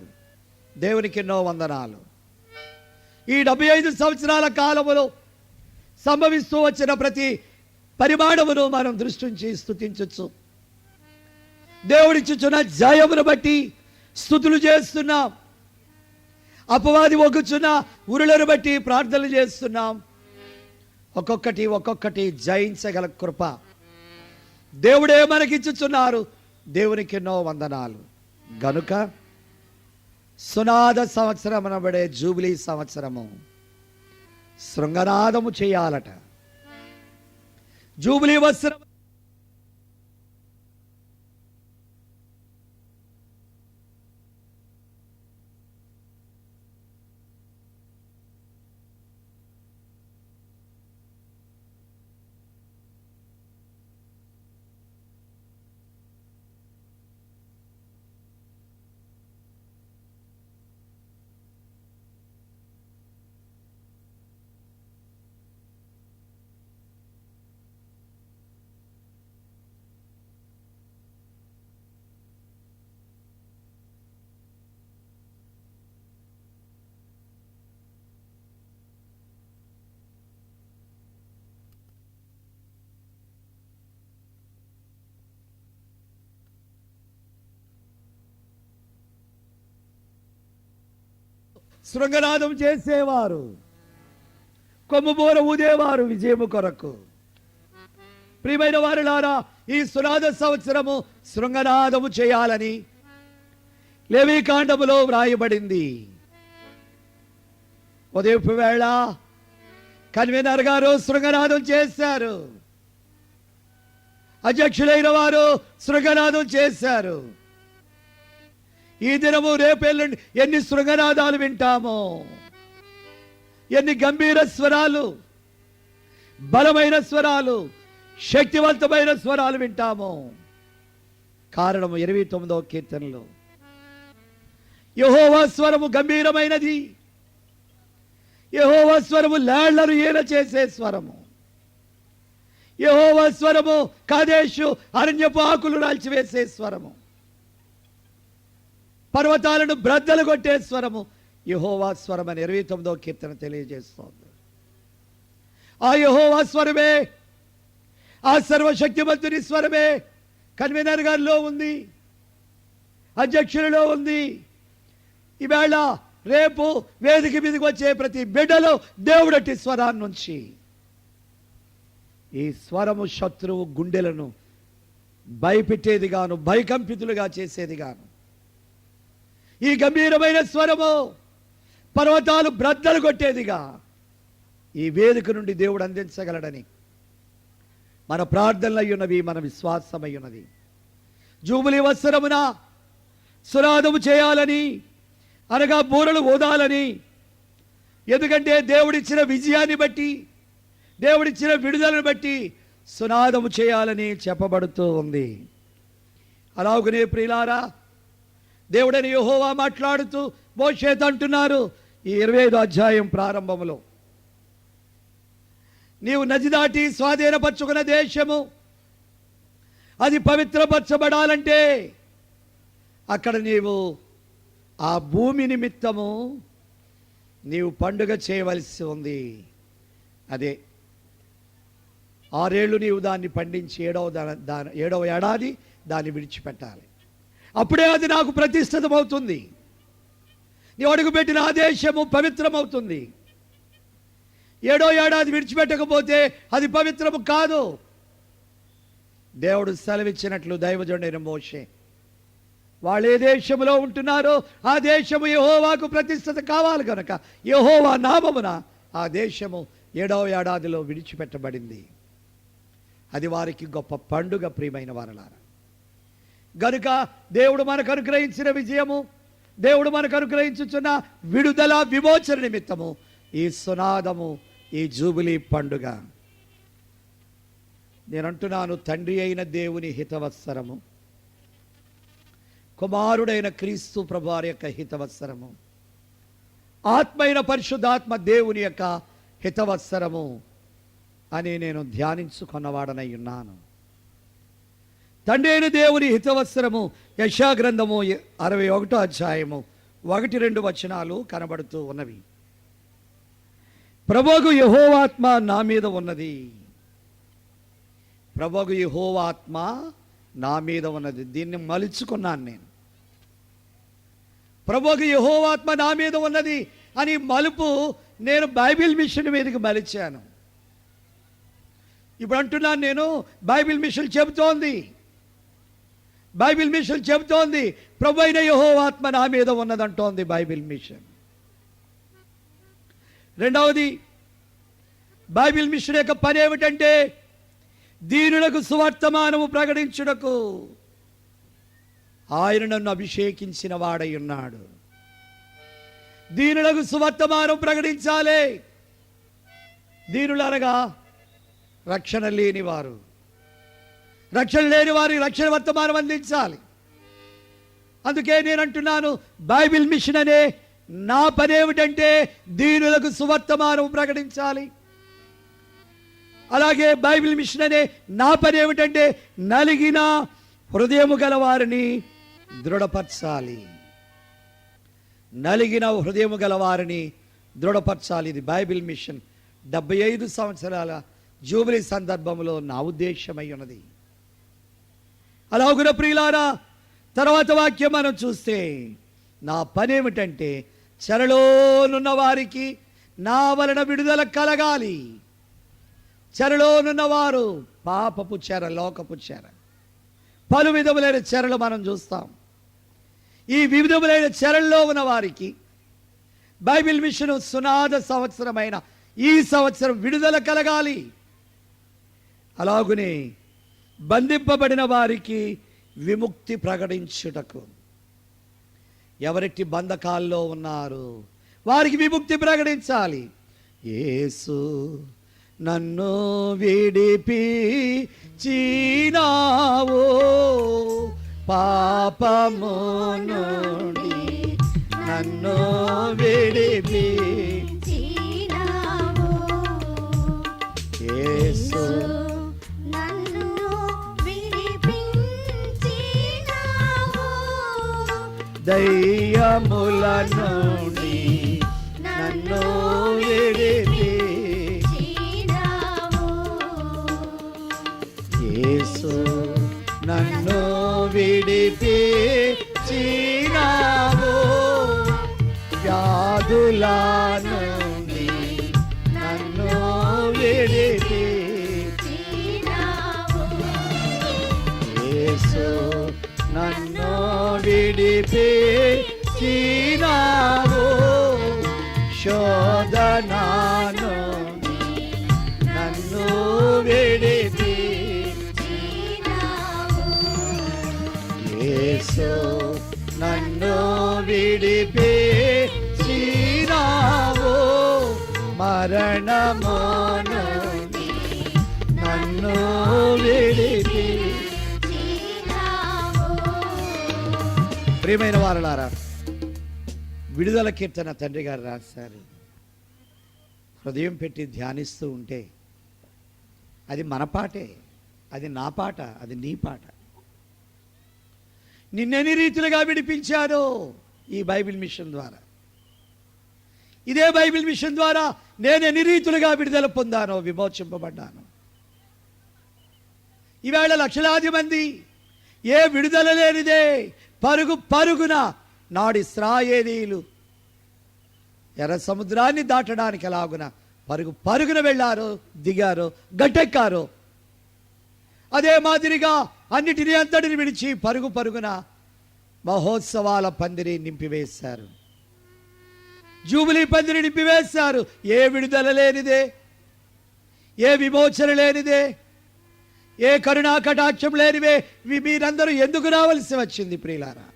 దేవునికి ఎన్నో వందనాలు. ఈ 75 సంవత్సరాల కాలములో సంభవిస్తూ వచ్చిన ప్రతి పరిమాణమును మనం దృష్టించి స్తుతించవచ్చు. దేవుడిచ్చుచున్న జయమును బట్టి స్తుతులు చేస్తున్నాం. అపవాది ఒగ్గుచున్న ఉరులను బట్టి ప్రార్థనలు చేస్తున్నాం. ఒక్కొక్కటి జయించగల కృప దేవుడే మనకిచ్చుచున్నారు. దేవునికి ఎన్నో వందనాలు. గనుక సునాద సంవత్సరం అనబడే జూబిలీ సంవత్సరము శృంగనాదము చేయాలట. జూబిలీ వత్సరం శృంగనాదం చేసేవారు, కొమ్ముబోర ఊదేవారు విజయము కొరకు. ప్రియమైన వారులారా, ఈ సునాద సంవత్సరము శృంగనాదము చేయాలని లేవీకాండములో వ్రాయబడింది. ఉదయపు వేళ కన్వీనర్ గారు శృంగనాదం చేశారు, అధ్యక్షులైన వారు శృంగనాదం చేశారు. ఈ దినము రేపెల్లుండి ఎన్ని శృంగనాదాలు వింటామో, ఎన్ని గంభీర స్వరాలు, బలమైన స్వరాలు, శక్తివంతమైన స్వరాలు వింటామో. కారణము 29వ కీర్తనలో యెహోవా స్వరము గంభీరమైనది, యెహోవా స్వరము లేళ్లను ఈల చేసే స్వరము, యెహోవా స్వరము కాదేశు అరణ్యపు ఆకులు రాల్చివేసే స్వరము, పర్వతాలను బ్రద్దలు కొట్టే స్వరము యెహోవా స్వరం అని 29వ కీర్తన తెలియజేస్తోంది. ఆ యెహోవా స్వరమే, ఆ సర్వశక్తిమంతుని స్వరమే కన్వీనర్ గారిలో ఉంది, అధ్యక్షులలో ఉంది. ఈవేళ రేపు వేదిక మీదకి వచ్చే ప్రతి బిడ్డలో దేవుడటి స్వరాన్ని నుంచి ఈ స్వరము శత్రువు గుండెలను భయపెట్టేదిగాను, భయకంపితులుగా చేసేదిగాను. ఈ గంభీరమైన స్వరము పర్వతాలు బ్రద్దలు కొట్టేదిగా ఈ వేదిక నుండి దేవుడు అందించగలడని మన ప్రార్థనలు అయ్యున్నవి, మన విశ్వాసమై ఉన్నది. జూబిలీ వత్సరమున సునాదము చేయాలని, అనగా బూరలు ఊదాలని, ఎందుకంటే దేవుడిచ్చిన విజయాన్ని బట్టి, దేవుడిచ్చిన విడుదలను బట్టి సునాదము చేయాలని చెప్పబడుతూ ఉంది. అలాగనే ప్రియులారా, దేవుడని యెహోవా మాట్లాడుతూ మోషేతో అంటున్నారు ఈ 25వ అధ్యాయం ప్రారంభములో, నీవు నది దాటి స్వాధీనపరచుకున్న దేశము అది పవిత్రపరచబడాలంటే అక్కడ నీవు ఆ భూమి నిమిత్తము నీవు పండుగ చేయవలసి ఉంది. అదే 6 ఏళ్ళు నీవు దాన్ని పండించి 7వ ఏడాది దాన్ని విడిచిపెట్టాలి. అప్పుడే అది నాకు ప్రతిష్ఠితమవుతుంది. నీవు అడుగుపెట్టిన ఆ దేశము పవిత్రమవుతుంది. 7వ ఏడాది విడిచిపెట్టకపోతే అది పవిత్రము కాదు. దేవుడు సెలవిచ్చినట్లు దైవజనుడైన మోషే, వాళ్ళు ఏ దేశములో ఉంటున్నారో ఆ దేశము యెహోవాకు ప్రతిష్ఠిత కావాలి కనుక యెహోవా నామమున ఆ దేశము 7వ ఏడాదిలో విడిచిపెట్టబడింది. అది వారికి గొప్ప పండుగ. ప్రియమైన వారలారా, గనుక దేవుడు మనకు అనుగ్రహించిన విజయము, దేవుడు మనకు అనుగ్రహించుచున్న విడుదల విమోచన నిమిత్తము ఈ సునాదము, ఈ జూబిలీ పండుగ. నేనంటున్నాను, తండ్రి అయిన దేవుని హితవత్సరము, కుమారుడైన క్రీస్తు ప్రభువారి యొక్క హితవత్సరము, ఆత్మైన పరిశుద్ధాత్మ దేవుని యొక్క హితవత్సరము అని నేను ధ్యానించుకున్నవాడనై ఉన్నాను. తండ్రి అయిన దేవుని హితవత్సరము యెషయా గ్రంథము 61వ అధ్యాయము 1-2 వచనాలు కనబడుతూ ఉన్నవి. ప్రభువు యెహోవాత్మ నా మీద ఉన్నది, ప్రభువు యెహోవాత్మ నా మీద ఉన్నది. దీన్ని మలుచుకున్నాను నేను. ప్రభువు యెహోవాత్మ నా మీద ఉన్నది అని మలుపు నేను బైబిల్ మిషన్ మీదకి మలిచాను. ఇప్పుడు అంటున్నాను నేను, బైబిల్ మిషన్ చెబుతోంది, బైబిల్ మిషన్ చెబుతోంది ప్రభు అయిన యెహోవాత్మ నా మీద ఉన్నదంటోంది బైబిల్ మిషన్. రెండవది, బైబిల్ మిషన్ యొక్క పని ఏమిటంటే దీనులకు సువర్తమానము ప్రకటించుటకు ఆయన నన్ను అభిషేకించిన వాడై ఉన్నాడు. దీనులకు సువర్తమానం ప్రకటించాలి. దీనులు అనగా రక్షణ లేని వారు, రక్షణ లేని వారికి రక్షణ వర్తమానం అందించాలి. అందుకే నేను అంటున్నాను, బైబిల్ మిషన్ అనే నా పని ఏమిటంటే దీనులకు సువర్తమానం ప్రకటించాలి. అలాగే బైబిల్ మిషన్ అనే నా పని ఏమిటంటే నలిగిన హృదయము గల వారిని దృఢపరచాలి. నలిగిన హృదయము గల వారిని దృఢపరచాలి. ఇది బైబిల్ మిషన్ 75 సంవత్సరాల జూబిలీ సందర్భంలో నా ఉద్దేశమై ఉన్నది. అలాగున ప్రియులారా, తర్వాత వాక్యం మనం చూస్తే నా పని ఏమిటంటే చెరలోనున్న వారికి నా వలన విడుదల కలగాలి, చెరలోనున్న వారు పాపపు చెర, లోకపు చెర, పలు విధములైన చెరలు మనం చూస్తాం. ఈ వివిధములైన చెరల్లో ఉన్న వారికి బైబిల్ మిషన్ సునాద సంవత్సరమైన ఈ సంవత్సరం విడుదల కలగాలి. అలాగునే బంధింపబడిన వారికి విముక్తి ప్రకటించుటకు, ఎవరెట్టి బంధకాల్లో ఉన్నారు వారికి విముక్తి ప్రకటించాలి. యేసు నన్ను విడిపించినావు పాపము నుండి, నన్ను విడిపించినావు. యేసు నన్ను విడిపించినావు. దయ్యముల నుండి నన్ను విడిపించినావు. యేసు నన్ను విడిపించినావు. వ్యాధుల నుండి నన్ను విడిపించినావు. యేసు నన్ను విడిపించినావు. శోధన నుండి నన్ను విడిపించినావు. యేసు నన్ను విడిపించినావు. మరణము నుండి నన్ను విడిపించినావు. ప్రియమైన వారలారా, విడుదల కీర్తన తండ్రి గారు రాశారు. హృదయం పెట్టి ధ్యానిస్తూ ఉంటే అది మన పాటే, అది నా పాట, అది నీ పాట. నిన్నెన్ని రీతులుగా విడిపించారో ఈ బైబిల్ మిషన్ ద్వారా, ఇదే బైబిల్ మిషన్ ద్వారా నేను ఎన్ని రీతులుగా విడుదల పొందానో, విమోచింపబడ్డాను. ఈవేళ లక్షలాది మంది ఏ విడుదల లేనిదే పరుగు పరుగున నాడు ఇశ్రాయేలీయులు ఎర్ర సముద్రాన్ని దాటడానికి ఎలాగున పరుగు పరుగున వెళ్ళారో, దిగారో, గట్టెక్కారో, అదే మాదిరిగా అన్నిటినీ అంతటిని విడిచి పరుగు పరుగున మహోత్సవాల పందిరి నింపివేశారు, జూబిలీ పందిరి నింపివేశారు. ఏ విడుదల లేనిదే, ఏ విమోచన లేనిదే, ఏ కరుణా కటాక్షం లేనివే మీరందరూ ఎందుకు రావాల్సి వచ్చింది? ప్రియులారా,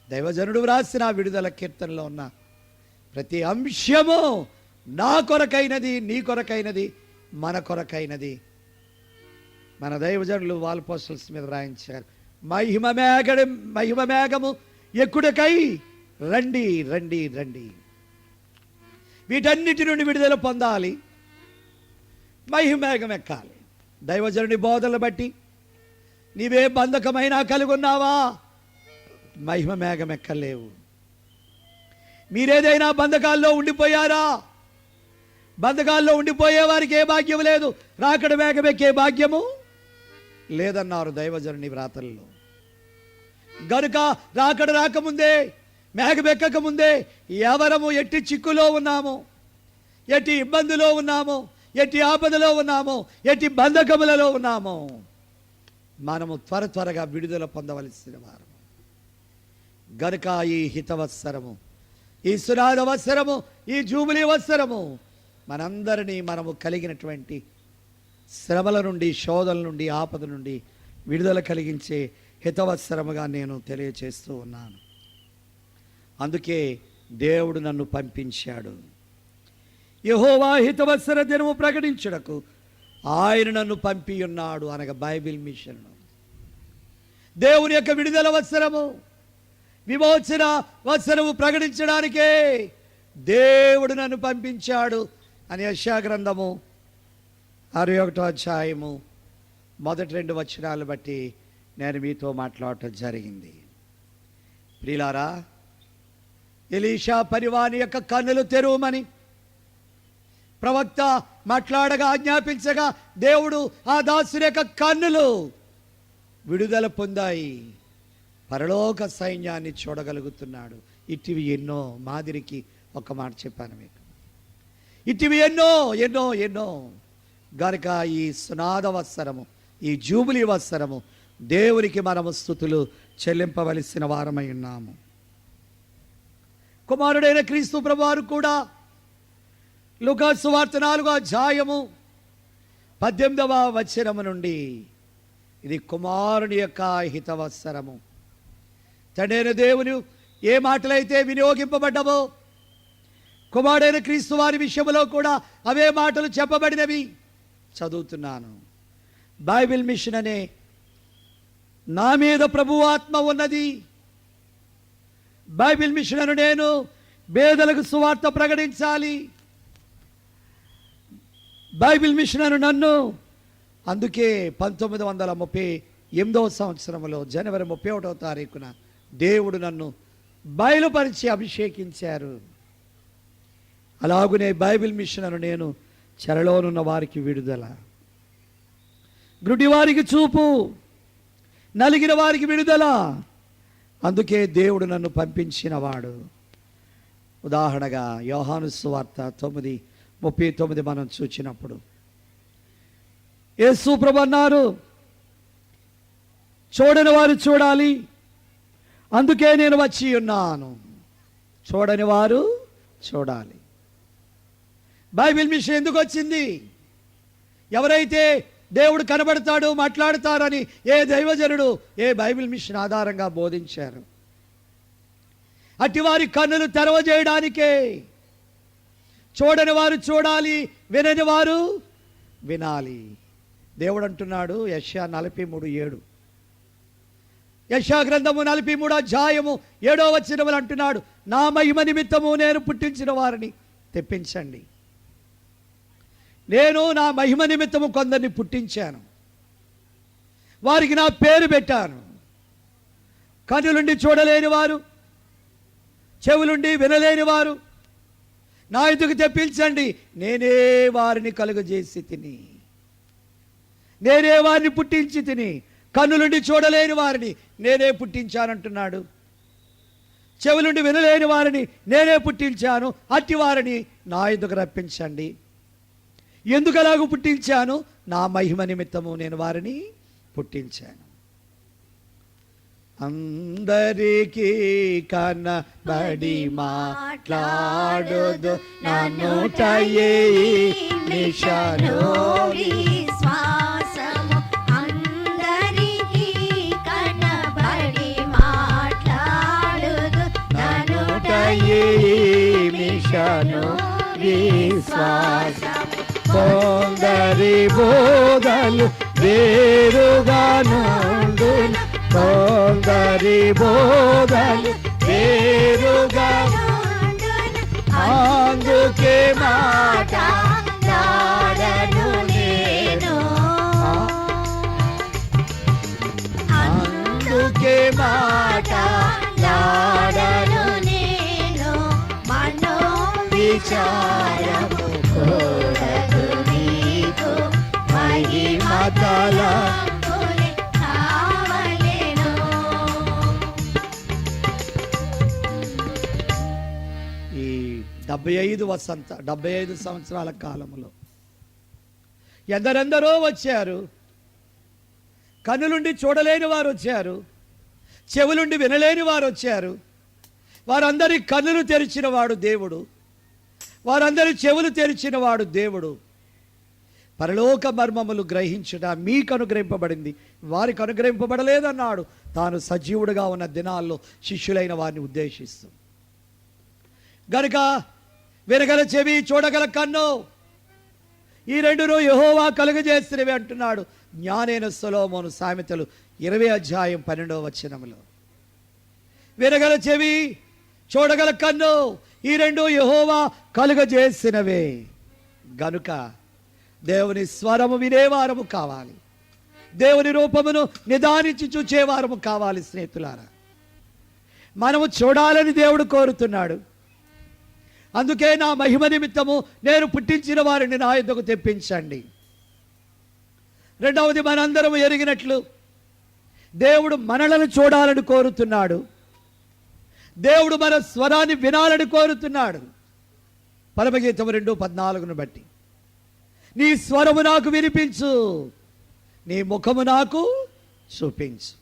దైవజనుడు వ్రాసిన విడుదల కీర్తనలో ఉన్న ప్రతి అంశము నా కొరకైనది, నీ కొరకైనది, మన కొరకైనది. మన దైవజనులు వాల్ పోస్టల్స్ మీద రాయించారు, మహిమ మేఘము ఎక్కుడకై రండి రండి రండి. వీటన్నిటి నుండి విడుదల పొందాలి, మహిమ మేఘం ఎక్కాలి. దైవజనుడి బోధనలు బట్టి నీవే బంధకమైనా కలిగి ఉన్నావా, మహిమ మేఘం ఎక్కలేవు. మీరేదైనా బంధకాల్లో ఉండిపోయారా? బంధకాల్లో ఉండిపోయే వారికి ఏ భాగ్యం లేదు, రాకడ మేఘం ఎక్కే భాగ్యము లేదన్నారు దైవజనుని వ్రాతల్లో. గనుక రాకడ రాకముందే, మేఘం ఎక్కకముందే ఎవరము ఎట్టి చిక్కులో ఉన్నాము, ఎట్టి ఇబ్బందిలో ఉన్నాము, ఎట్టి ఆపదలో ఉన్నాము, ఎట్టి బంధకములలో ఉన్నాము, మనము త్వరగా విడుదల పొందవలసిన వారు. గనుక ఈ హితవత్సరము, ఈ సునాద వత్సరము, ఈ జూబిలీ వత్సరము మనందరినీ మనము కలిగినటువంటి శ్రమల నుండి, శోధల నుండి, ఆపద నుండి విడుదల కలిగించే హితవత్సరముగా నేను తెలియచేస్తూ ఉన్నాను. అందుకే దేవుడు నన్ను పంపించాడు. యెహోవా హితవత్సర దినము ప్రకటించుటకు ఆయన నన్ను పంపి ఉన్నాడు అనగా బైబిల్ మిషన్. దేవుని యొక్క విడుదల వత్సరము, విమోచన వత్సరము ప్రకటించడానికే దేవుడు నన్ను పంపించాడు అని యెషయా గ్రంథము 61వ అధ్యాయము మొదటి 2 వచనాలు బట్టి నేను మీతో మాట్లాడటం జరిగింది. ప్రియులారా, ఎలీషా పరివాని యొక్క కన్నులు తెరువమని ప్రవక్త మాట్లాడగా, ఆజ్ఞాపించగా దేవుడు ఆ దాసుని యొక్క కన్నులు విడుదల పొందాయి. పరలోక సైన్యాన్ని చూడగలుగుతున్నాడు. ఇటివి ఎన్నో, మాదిరికి ఒక మాట చెప్పాను మీకు, ఇటివి ఎన్నో ఎన్నో ఎన్నో గనుక ఈ సునాద వత్సరము, ఈ జూబిలీ వత్సరము దేవునికి మనము స్తుతులు చెల్లింపవలసిన వారమై ఉన్నాము. కుమారుడైన క్రీస్తు ప్రభువారు కూడా లూకా సువార్త 4వ అధ్యాయము 18వ వచనము నుండి ఇది కుమారుని యొక్క హితవత్సరము. తండ్రైన దేవుని ఏ మాటలైతే వినియోగింపబడ్డవో కుమారుడైన క్రీస్తు వారి విషయంలో కూడా అవే మాటలు చెప్పబడినవి. చదువుతున్నాను. బైబిల్ మిషన్ అనే నా మీద ప్రభువు ఆత్మ ఉన్నది. బైబిల్ మిషన్ను నేను పేదలకు సువార్త ప్రకటించాలి. బైబిల్ మిషన్ను నన్ను అందుకే 1938వ సంవత్సరంలో జనవరి 31వ తారీఖున దేవుడు నన్ను బయలుపరిచి అభిషేకించారు. అలాగునే బైబిల్ మిషన్ను నేను చెరలోనున్న వారికి విడుదల, గ్రుడి వారికి చూపు, నలిగిన వారికి విడుదల. అందుకే దేవుడు నన్ను పంపించినవాడు. ఉదాహరణగా యోహాను సువార్త 9:39 మనం చూచినప్పుడు యేసు ప్రభువు అన్నారు, చూడని వారు చూడాలి, అందుకే నేను వచ్చి ఉన్నాను. చూడని వారు చూడాలి. బైబిల్ మిషన్ ఎందుకు వచ్చింది? ఎవరైతే దేవుడు కనబడతాడు, మాట్లాడతారని ఏ దైవజనుడు ఏ బైబిల్ మిషన్ ఆధారంగా బోధించారు. అట్టి వారి కన్నులు తెరవజేయడానికే. చూడని వారు చూడాలి, వినని వారు వినాలి. దేవుడు అంటున్నాడు యెషయా 43:7, యెషయా గ్రంథము 43వ అధ్యాయము 7వ వచనములు అంటున్నాడు, నా మహిమ నిమిత్తము నేను పుట్టించిన వారిని తెప్పించండి. నేను నా మహిమ నిమిత్తము కొందరిని పుట్టించాను, వారికి నా పేరు పెట్టాను. కన్నులుండి చూడలేని వారు, చెవులుండి వినలేని వారు నా ఎదుగు తెప్పించండి. నేనే వారిని కలుగజేసి తిని, నేనే వారిని పుట్టించి తిని. కన్నులుండి చూడలేని వారిని నేనే పుట్టించానంటున్నాడు. చెవులుండి వినలేని వారిని నేనే పుట్టించాను. అట్టి వారిని నా ఎదుగు రప్పించండి. ఎందుకు అలాగూ పుట్టించాను? నా మహిమ నిమిత్తము నేను వారిని పుట్టించాను. అందరికీ కనబడి మాట్లాడుదు నన్నుటయే నిషను విశ్వాసము, అందరికీ కనబడి మాట్లాడుదు నన్నుటయే మిషను విశ్వాసము. కొందరి బోధలు వేరుగా నుండును, కొందరి బోధలు వేరుగా నుండును. అందుకే మాట్లాడను నేను, అందుకే మాట్లాడను నేను. మనో విచారము కూడదు నీకు, మహిమతల కావలెను. ఈ 75 సంవత్సరాల కాలంలో ఎందరెందరో వచ్చారు. కన్నులుండి చూడలేని వారు వచ్చారు, చెవులుండి వినలేని వారు వచ్చారు. వారందరి కన్నులు తెరిచిన వాడు దేవుడు, వారందరి చెవులు తెరిచిన వాడు దేవుడు. పరలోక మర్మములు గ్రహించుట మీకు అనుగ్రహింపబడింది, వారికి అనుగ్రహింపబడలేదన్నాడు తాను సజీవుడుగా ఉన్న దినాల్లో శిష్యులైన వారిని ఉద్దేశిస్తూ. గనుక వినగల చెవి, చూడగల కన్ను, ఈ రెండును యెహోవా కలుగజేసినవి అంటున్నాడు జ్ఞానైన సొలొమోను సామెతలు 20:12 వచనములో. వినగల చెవి, చూడగల కన్ను, ఈ రెండు యెహోవా కలుగజేసినవే. గనుక దేవుని స్వరము వినేవారము కావాలి, దేవుని రూపమును నిదానించి చూచేవారము కావాలి. స్నేహితులారా, మనము చూడాలని దేవుడు కోరుతున్నాడు. అందుకే నా మహిమ నిమిత్తము నేను పుట్టించిన వారిని నా యొద్దకు తెప్పించండి. రెండవది, మనందరము ఎరిగినట్లు దేవుడు మనలను చూడాలని కోరుతున్నాడు. దేవుడు మన స్వరాన్ని వినాలని కోరుతున్నాడు. పరమగీతం 2:14 బట్టి నీ స్వరము నాకు వినిపించు, నీ ముఖము నాకు చూపించు.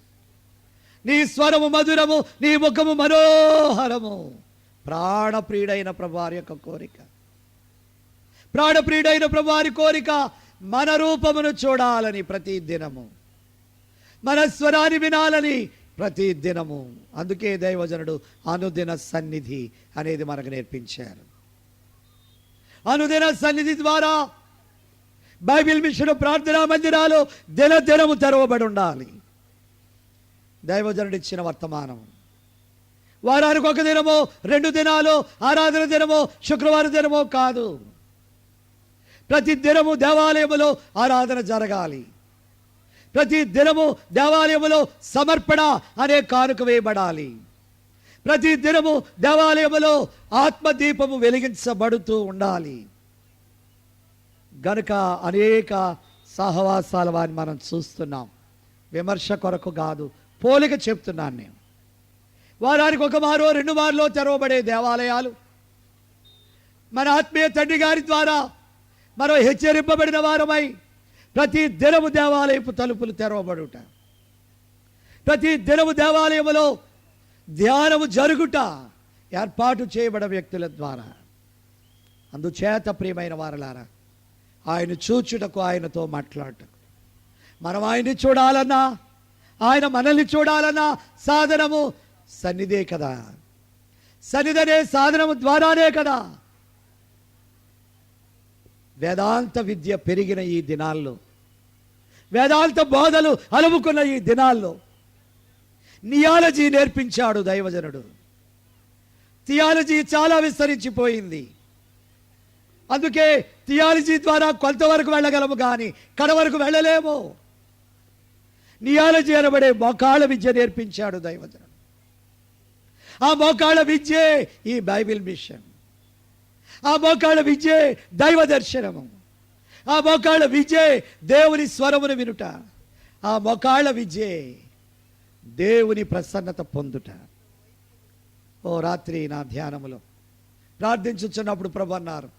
నీ స్వరము మధురము, నీ ముఖము మనోహరము. ప్రాణప్రియుడైన ప్రభువారి యొక్క కోరిక, ప్రాణప్రియుడైన ప్రభువారి కోరిక మన రూపమును చూడాలని ప్రతి దినము, మన స్వరాన్ని వినాలని ప్రతి దినము. అందుకే దైవజనుడు అనుదిన సన్నిధి అనేది మనకు నేర్పించారు. అనుదిన సన్నిధి ద్వారా బైబిల్ మిషన్ ప్రార్థనా మందిరాలు దినదినము తెరవబడి ఉండాలి. దైవజనుడు ఇచ్చిన వర్తమానం వారానికి ఒక దినమో 2 దినాలు ఆరాధన దినమో శుక్రవారం దినమో కాదు, ప్రతి దినము దేవాలయములో ఆరాధన జరగాలి. ప్రతి దినము దేవాలయములో సమర్పణ అనే కానుక వేయబడాలి. ప్రతి దినము దేవాలయములో ఆత్మదీపము వెలిగించబడుతూ ఉండాలి. గనుక అనేక సహవాసాల వారిని మనం చూస్తున్నాం. విమర్శ కొరకు కాదు, పోలిక చెప్తున్నాను నేను. వారానికి 1 మారో 2 మార్లో తెరవబడే దేవాలయాలు మన ఆత్మీయ తండ్రి గారి ద్వారా మనం హెచ్చరింపబడిన వారమై ప్రతి దినము దేవాలయపు తలుపులు తెరవబడుట, ప్రతి దినము దేవాలయములో ధ్యానము జరుగుట ఏర్పాటు చేయబడిన వ్యక్తుల ద్వారా. అందుచేత ప్రియమైన వారలారా, ఆయన చూచుటకు, ఆయనతో మాట్లాడటకు, మనం ఆయన్ని చూడాలన్నా, ఆయన మనల్ని చూడాలన్నా సాధనము సన్నిధే కదా. సన్నిధనే సాధనము ద్వారానే కదా వేదాంత విద్య పెరిగిన ఈ దినాల్లో, వేదాంత బోధలు అలుముకున్న ఈ దినాల్లో నియాలజీ నేర్పించాడు దైవజనుడు. థియాలజీ చాలా విస్తరించిపోయింది. అందుకే థియాలజీ ద్వారా కొంతవరకు వెళ్ళగలము, కానీ కడవరకు వెళ్ళలేము. నియాలజీ అనబడే మోకాళ్ళ విద్య నేర్పించాడు దైవజనుడు. ఆ మోకాళ్ళ విద్యే ఈ బైబిల్ మిషన్. ఆ మోకాళ్ళ విద్యే దైవ దర్శనము. ఆ మోకాళ్ళ విద్యే దేవుని స్వరమును వినుట. ఆ మోకాళ్ళ విద్యే దేవుని ప్రసన్నత పొందుట. ఓ రాత్రి నా ధ్యానములో ప్రార్థించుచున్నప్పుడు ప్రభు అన్నారు,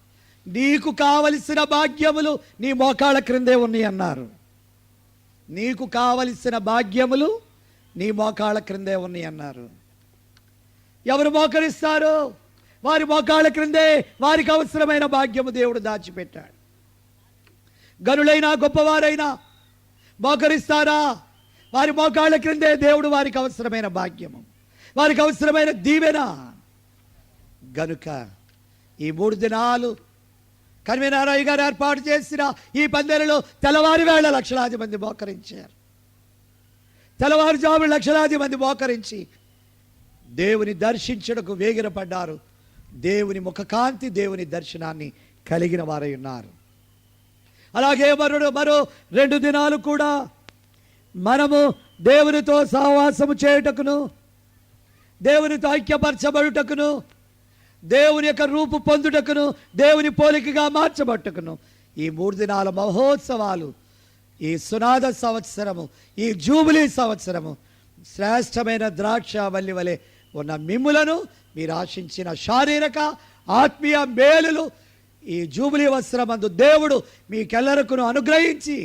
నీకు కావలసిన భాగ్యములు నీ మోకాళ్ళ క్రిందే ఉన్నాయి అన్నారు. నీకు కావలసిన భాగ్యములు నీ మోకాళ్ళ క్రిందే ఉన్నాయి అన్నారు. ఎవరు మోకరిస్తారో వారి మోకాళ్ళ క్రిందే వారికి అవసరమైన భాగ్యము దేవుడు దాచిపెట్టాడు. గనులైనా గొప్పవారైనా మోకరిస్తారా? వారి మోకాళ్ళ క్రిందే దేవుడు వారికి అవసరమైన భాగ్యము, వారికి అవసరమైన దీవెన. గనుక ఈ 3 దినాలు కన్వీనరయ్య గారు ఏర్పాటు చేసిన ఈ పందిరిలో తెల్లవారి వేళ లక్షలాది మంది మోకరించారు. తెల్లవారుజాము లక్షలాది మంది మోకరించి దేవుని దర్శించుటకు వేగిరపడ్డారు. దేవుని ముఖకాంతి, దేవుని దర్శనాన్ని కలిగిన వారై ఉన్నారు. అలాగే మరో 2 దినాలు కూడా మనము దేవునితో సహవాసము చేయుటకును, దేవునితో ఐక్యపరచబడుటకును, దేవుని యొక్క రూపు పొందుటకును, దేవుని పోలికగా మార్చబట్టుకును ఈ 3 దినాల మహోత్సవాలు, ఈ సునాద సంవత్సరము, ఈ జూబిలీ సంవత్సరము శ్రేష్టమైన ద్రాక్షవల్లి వలె ఉన్న మిమ్ములను, మీరు ఆశించిన శారీరక ఆత్మీయ మేలులు ఈ జూబిలీ వస్త్రమందు దేవుడు మీకెల్లరకును అనుగ్రహించి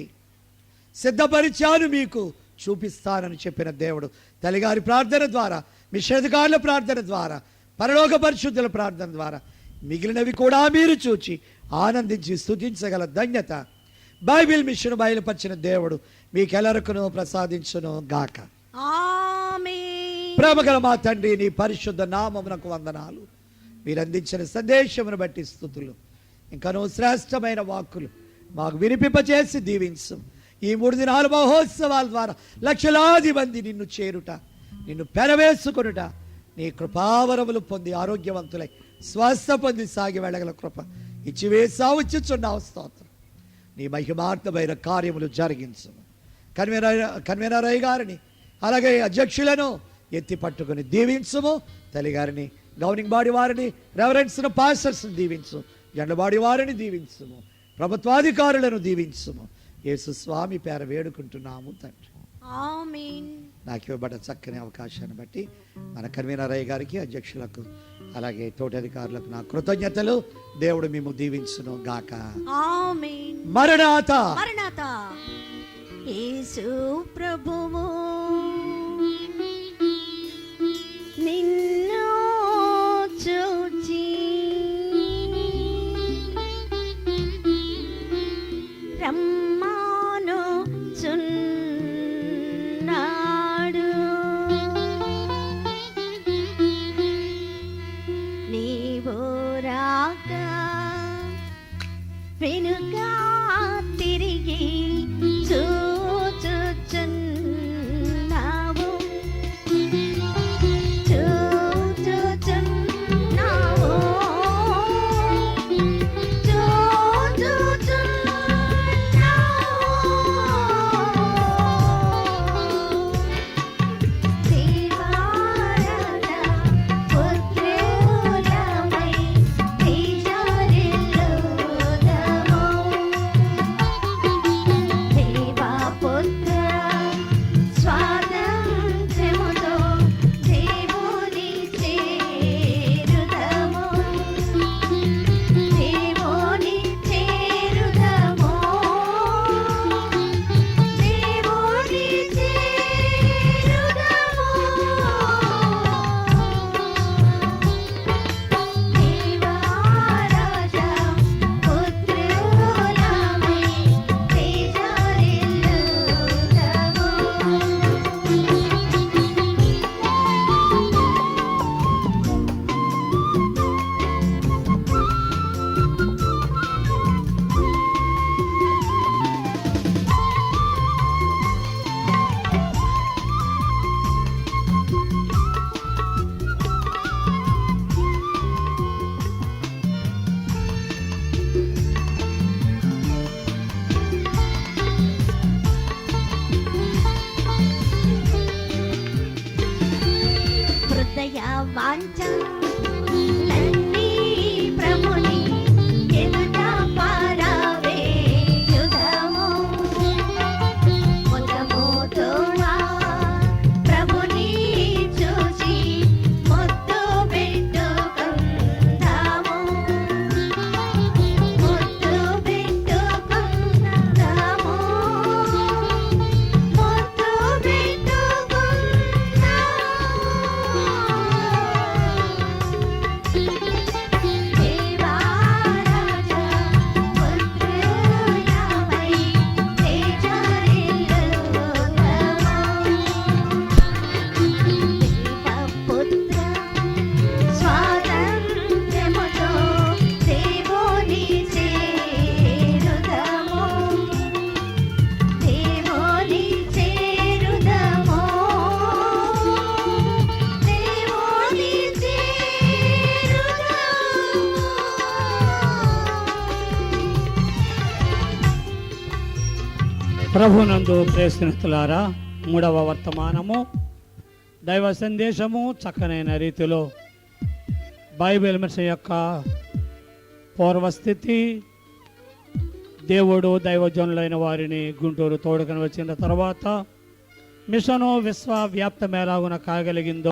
సిద్ధపరిచాను, మీకు చూపిస్తానని చెప్పిన దేవుడు తల్లిగారి ప్రార్థన ద్వారా, మిషధికారుల ప్రార్థన ద్వారా, పరలోక పరిశుద్ధుల ప్రార్థన ద్వారా మిగిలినవి కూడా మీరు చూచి ఆనందించి స్తుతించగల ధన్యత బైబిల్ మిషన్ బయలుపరిచిన దేవుడు మీకెల్లరకును ప్రసాదించును గాక. ఆమేన్. ప్రేమగల మా తండ్రి, నీ పరిశుద్ధ నామమునకు వందనాలు. మీరు అందించిన సందేశమును బట్టి స్తుతులు. ఇంకనూ శ్రేష్టమైన వాక్కులు మాకు వినిపింపచేసి దీవించు. ఈ 3 దినాల మహోత్సవాల ద్వారా లక్షలాది మంది నిన్ను చేరుట, నిన్ను పెరవేసుకొనుట, నీ కృపావరములు పొంది ఆరోగ్యవంతులై స్వస్థ పొంది సాగి వెళ్ళగల కృప ఇచ్చి వేసావుచ్చుచున్నావు. స్తోత్రం. నీ మహిమార్థమైన కార్యములు జరిగించు. కన్వీనరయ్య గారిని అలాగే అధ్యక్షులను ఎత్తి పట్టుకుని దీవించుము. తల్లిగారిని, గవర్నింగ్ బాడీ వారిని, రెవరెన్స్ను, పాస్టర్స్ను దీవించు. జెండబాడీ వారిని దీవించుము. ప్రభుత్వాధికారులను దీవించుము. యేసు స్వామి పేర వేడుకుంటున్నాము తండ్రి. ఆమేన్. నాకు ఇవ్వబడ్డ చక్కని అవకాశాన్ని బట్టి మన కన్వీనర్ అయ్య గారికి, అధ్యక్షులకు, అలాగే తోటధికారులకు నా కృతజ్ఞతలు. దేవుడు మేము దీవించును గాక. ఆమేన్. మరణాత. మరణాత. యేసు ప్రభువు నిన్ను చూచి రమ్మాను చున్నాడు. నీవు రాక వెనుక తిరిగి చూచుచున్నావు. చూచుచున్నావు. హృదయ వాంఛ నన్నీ ప్రభుని ఎదుట పారవేయుదము. ముదముతోనా ప్రభుని చూసి ముద్దు పెట్టుకుందాము. ముద్దు పెట్టుకుందాము. ముద్దు ప్రభునందు ప్రియ స్నేహితులారా, 3వ వర్తమానము దైవ సందేశము చక్కనైన రీతిలో బైబిల్ మిషన్ యొక్క పూర్వస్థితి, దేవుడు దైవజనులైన వారిని గుంటూరు తోడుకొని వచ్చిన తర్వాత మిషను విశ్వవ్యాప్తం ఎలాగున కాగలిగిందో